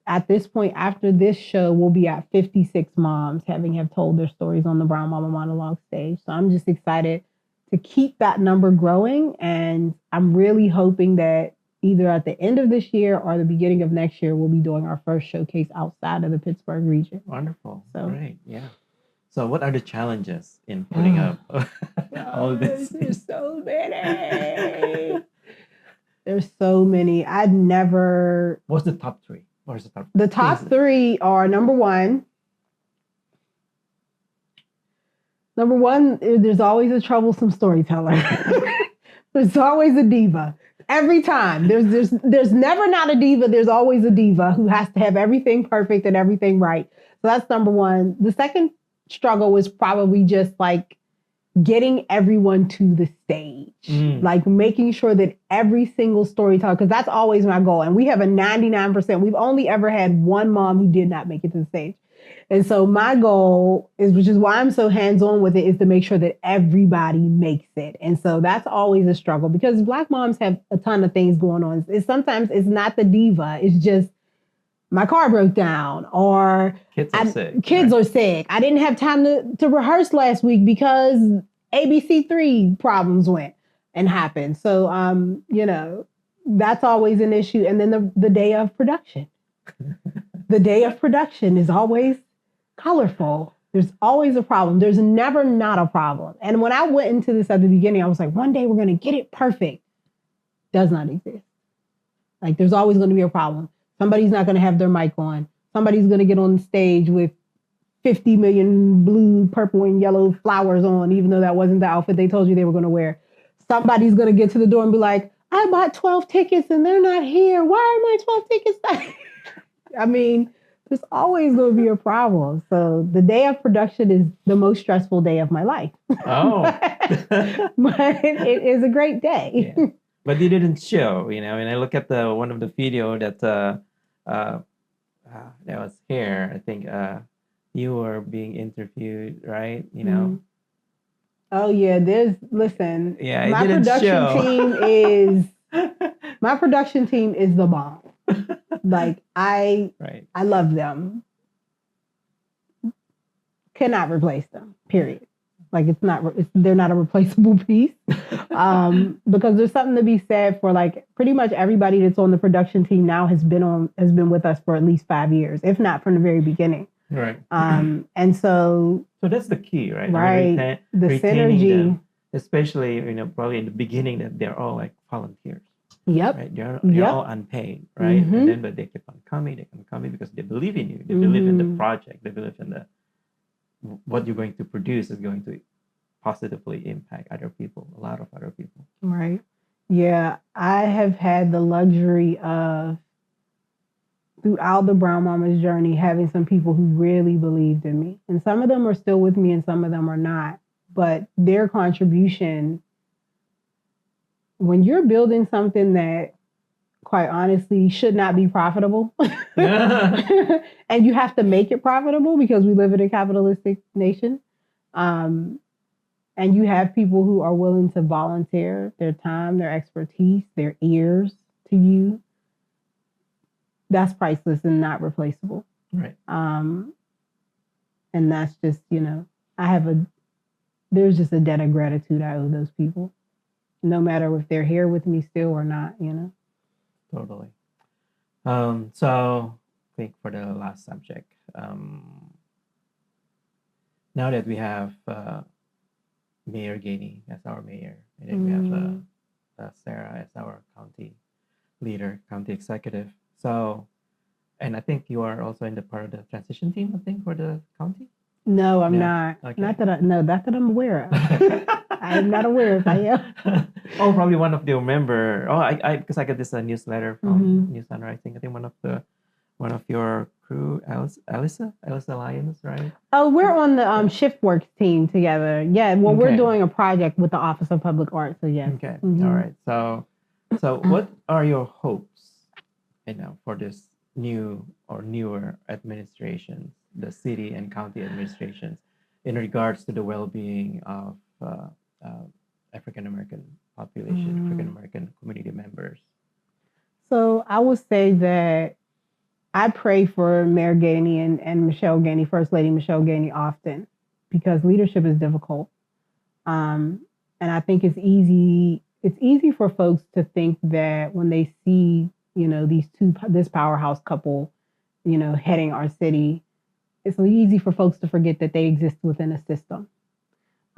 At this point, after this show, we'll be at 56 moms have told their stories on the Brown Mama Monologue stage. So I'm just excited to keep that number growing. And I'm really hoping that either at the end of this year or the beginning of next year, we'll be doing our first showcase outside of the Pittsburgh region. Wonderful. So, great. Yeah. So what are the challenges in putting up all this? There's so many. There's so many. I'd never. What's the top three? What's the top? The top things- three are number one. Number one, there's always a troublesome storyteller. There's always a diva. Every time. There's never not a diva. There's always a diva who has to have everything perfect and everything right. So that's number one. The second struggle was probably just like getting everyone to the stage, like making sure that every single storyteller, because that's always my goal. And we have a 99%. We've only ever had one mom who did not make it to the stage. And so my goal is, which is why I'm so hands-on with it, is to make sure that everybody makes it. And so that's always a struggle because Black moms have a ton of things going on. Sometimes it's not the diva. It's just my car broke down or kids are sick. Kids are sick. I didn't have time to rehearse last week because ABC3 problems went and happened. So, that's always an issue. And then the day of production. The day of production is always colorful. There's always a problem. There's never not a problem. And when I went into this at the beginning, I was like, one day we're going to get it perfect. Does not exist. Like there's always going to be a problem. Somebody's not going to have their mic on. Somebody's going to get on the stage with 50 million blue, purple, and yellow flowers on, even though that wasn't the outfit they told you they were going to wear. Somebody's going to get to the door and be like, I bought 12 tickets and they're not here. Why are my 12 tickets not here? I mean, there's always going to be a problem. So the day of production is the most stressful day of my life. Oh. But it is a great day. Yeah. But you didn't show, and I look at one of the video that was here. I think you were being interviewed, right? Oh yeah, listen. Yeah, my production team is the bomb. Like I love them. Cannot replace them. Period. Like they're not a replaceable piece. Because there's something to be said for like pretty much everybody that's on the production team now has been with us for at least 5 years, if not from the very beginning. Right. And so that's the key, right? Right. The synergy, them, especially probably in the beginning, that they're all like volunteers. Yep. Right. They're all unpaid, right? Mm-hmm. And then but they keep on coming. They can come because they believe in you. They believe in the project. They believe in what you're going to produce is going to positively impact other people, a lot of other people. Right. Yeah. I have had the luxury of, throughout the Brown Mama's journey, having some people who really believed in me. And some of them are still with me and some of them are not. But their contribution, when you're building something that, quite honestly, should not be profitable, and you have to make it profitable because we live in a capitalistic nation, and you have people who are willing to volunteer their time, their expertise, their ears to you, that's priceless and not replaceable. Right. And that's just, there's just a debt of gratitude I owe those people, no matter if they're here with me still or not, Totally. So I think for the last subject, now that we have Mayor Gainey as our mayor, and then we have Sarah as our county leader, county executive. So, and I think you are also in the part of the transition team, I think, for the county? No, I'm not. Okay. Not that I'm aware of. I am not aware if I am. Oh, probably one of the member. Oh, I because I got this newsletter from New Sunrise. I think one of your crew, Alyssa Lyons, right? Oh, we're on the shift work team together. Yeah, well, we're doing a project with the Office of Public Art. So yes. Okay. All right. So what are your hopes, for this new or newer administrations, the city and county administrations, in regards to the well-being of African American population, African American community members? So I would say that I pray for Mayor Gainey and Michelle Gainey, First Lady Michelle Gainey, often, because leadership is difficult. And I think it's easy for folks to think that when they see, this powerhouse couple, heading our city, it's easy for folks to forget that they exist within a system.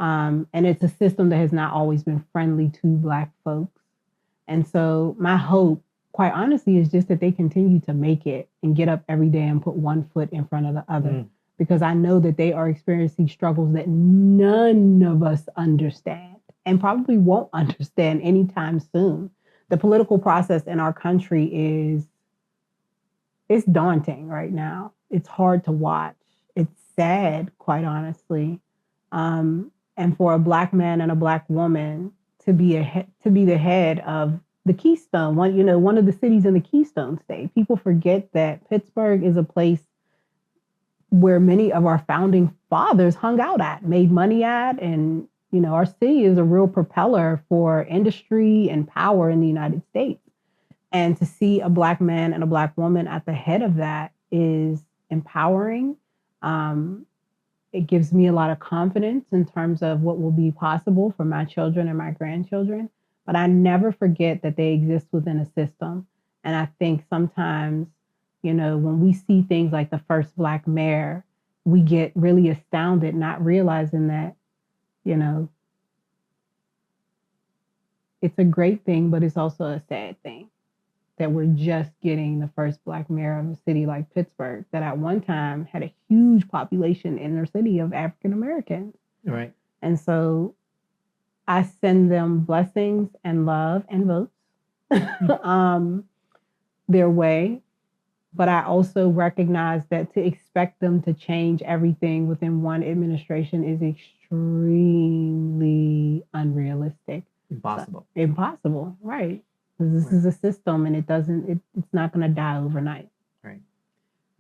And it's a system that has not always been friendly to Black folks. And so my hope, quite honestly, is just that they continue to make it and get up every day and put one foot in front of the other. Mm. Because I know that they are experiencing struggles that none of us understand and probably won't understand anytime soon. The political process in our country it's daunting right now. It's hard to watch. It's sad, quite honestly. And for a Black man and a Black woman to be the head of the Keystone, one of the cities in the Keystone State. People forget that Pittsburgh is a place where many of our founding fathers hung out at, made money at, and our city is a real propeller for industry and power in the United States. And to see a Black man and a Black woman at the head of that is empowering. It gives me a lot of confidence in terms of what will be possible for my children and my grandchildren. But I never forget that they exist within a system. And I think sometimes, when we see things like the first Black mayor, we get really astounded, not realizing that, it's a great thing, but it's also a sad thing that we're just getting the first Black mayor of a city like Pittsburgh that at one time had a huge population in their city of African Americans. Right. And so I send them blessings and love and votes their way. But I also recognize that to expect them to change everything within one administration is extremely unrealistic. Impossible. Impossible, right. This is a system and it's not going to die overnight. Right.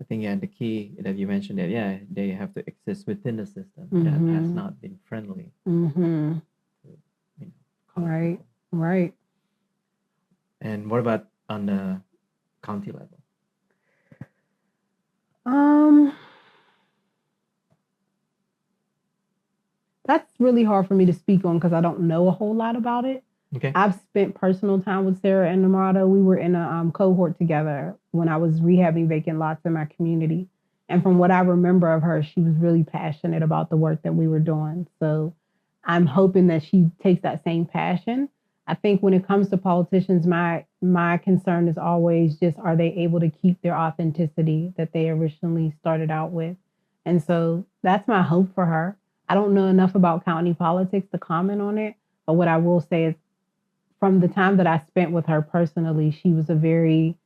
I think, the key that you mentioned that, they have to exist within the system that has not been friendly. Mm-hmm. Right. Right. And what about on the county level? That's really hard for me to speak on because I don't know a whole lot about it. Okay. I've spent personal time with Sarah and Namrata. We were in a cohort together when I was rehabbing vacant lots in my community. And from what I remember of her, she was really passionate about the work that we were doing. So I'm hoping that she takes that same passion. I think when it comes to politicians, my concern is always just, are they able to keep their authenticity that they originally started out with? And so that's my hope for her. I don't know enough about county politics to comment on it, but what I will say is from the time that I spent with her personally, she was very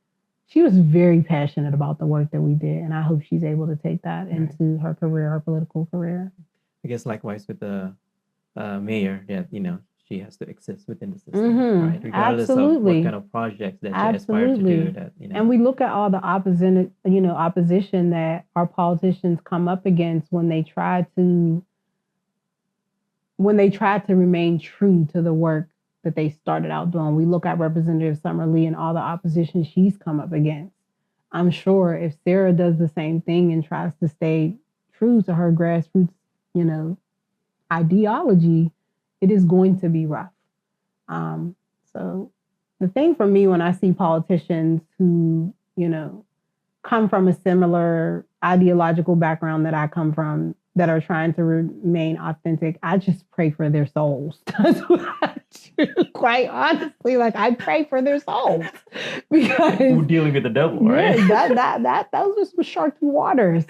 passionate about the work that we did. And I hope she's able to take that into her career, her political career. I guess likewise with the mayor that, she has to exist within the system, right? Regardless of what kind of projects that she aspires to do. That, And we look at all the opposition that our politicians come up against when they try to remain true to the work that they started out doing. We look at Representative Summer Lee and all the opposition she's come up against. I'm sure if Sarah does the same thing and tries to stay true to her grassroots, ideology, it is going to be rough. So the thing for me when I see politicians who, come from a similar ideological background that I come from, that are trying to remain authentic, I just pray for their souls. That's what I do. Quite honestly, I pray for their souls because we're dealing with the devil, right? Those are some sharky waters.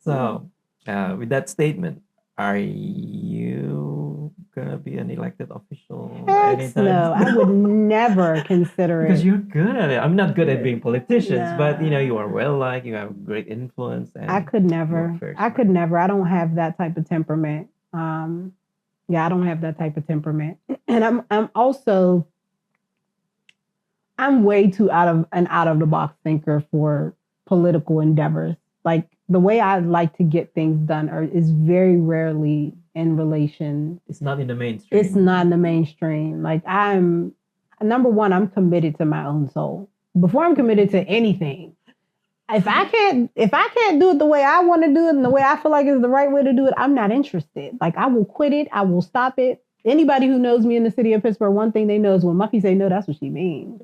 So, with that statement, are you gonna be an elected official anytime? No, I would never consider it. Because you're good at it. I'm not good at being politicians, but you are well liked. You have great influence. And I could never. I don't have that type of temperament. I don't have that type of temperament, and I'm way too out of the box thinker for political endeavors. The way I like to get things done is very rarely in relation. It's not in the mainstream. It's not in the mainstream. I'm committed to my own soul. Before I'm committed to anything, if I can't do it the way I want to do it and the way I feel like is the right way to do it, I'm not interested. I will quit it. I will stop it. Anybody who knows me in the city of Pittsburgh, one thing they know is when Muffy say no, that's what she means.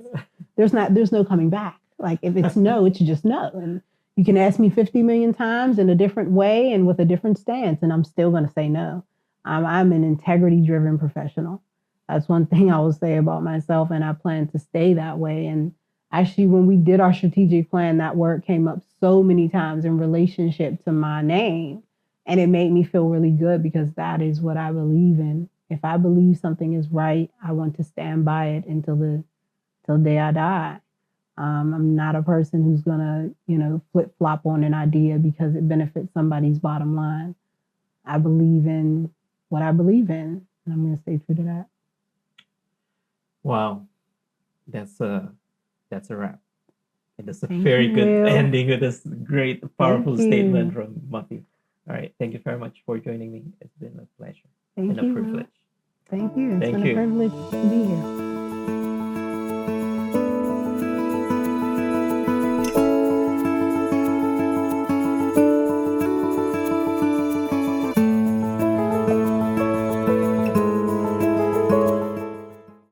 There's no coming back. If it's no, it's just no. And you can ask me 50 million times in a different way and with a different stance, and I'm still going to say no. I'm an integrity-driven professional. That's one thing I will say about myself, and I plan to stay that way. And actually, when we did our strategic plan, that word came up so many times in relationship to my name. And it made me feel really good because that is what I believe in. If I believe something is right, I want to stand by it till the day I die. I'm not a person who's gonna, flip flop on an idea because it benefits somebody's bottom line. I believe in what I believe in, and I'm gonna stay true to that. Wow, that's a wrap. And that's a Thank very you, good Will. ending with this great, powerful Thank statement you. from Muffy. All right, thank you very much for joining me. It's been a pleasure and Thank a you, Will. privilege. Thank you. It's Thank been a you. privilege to be here.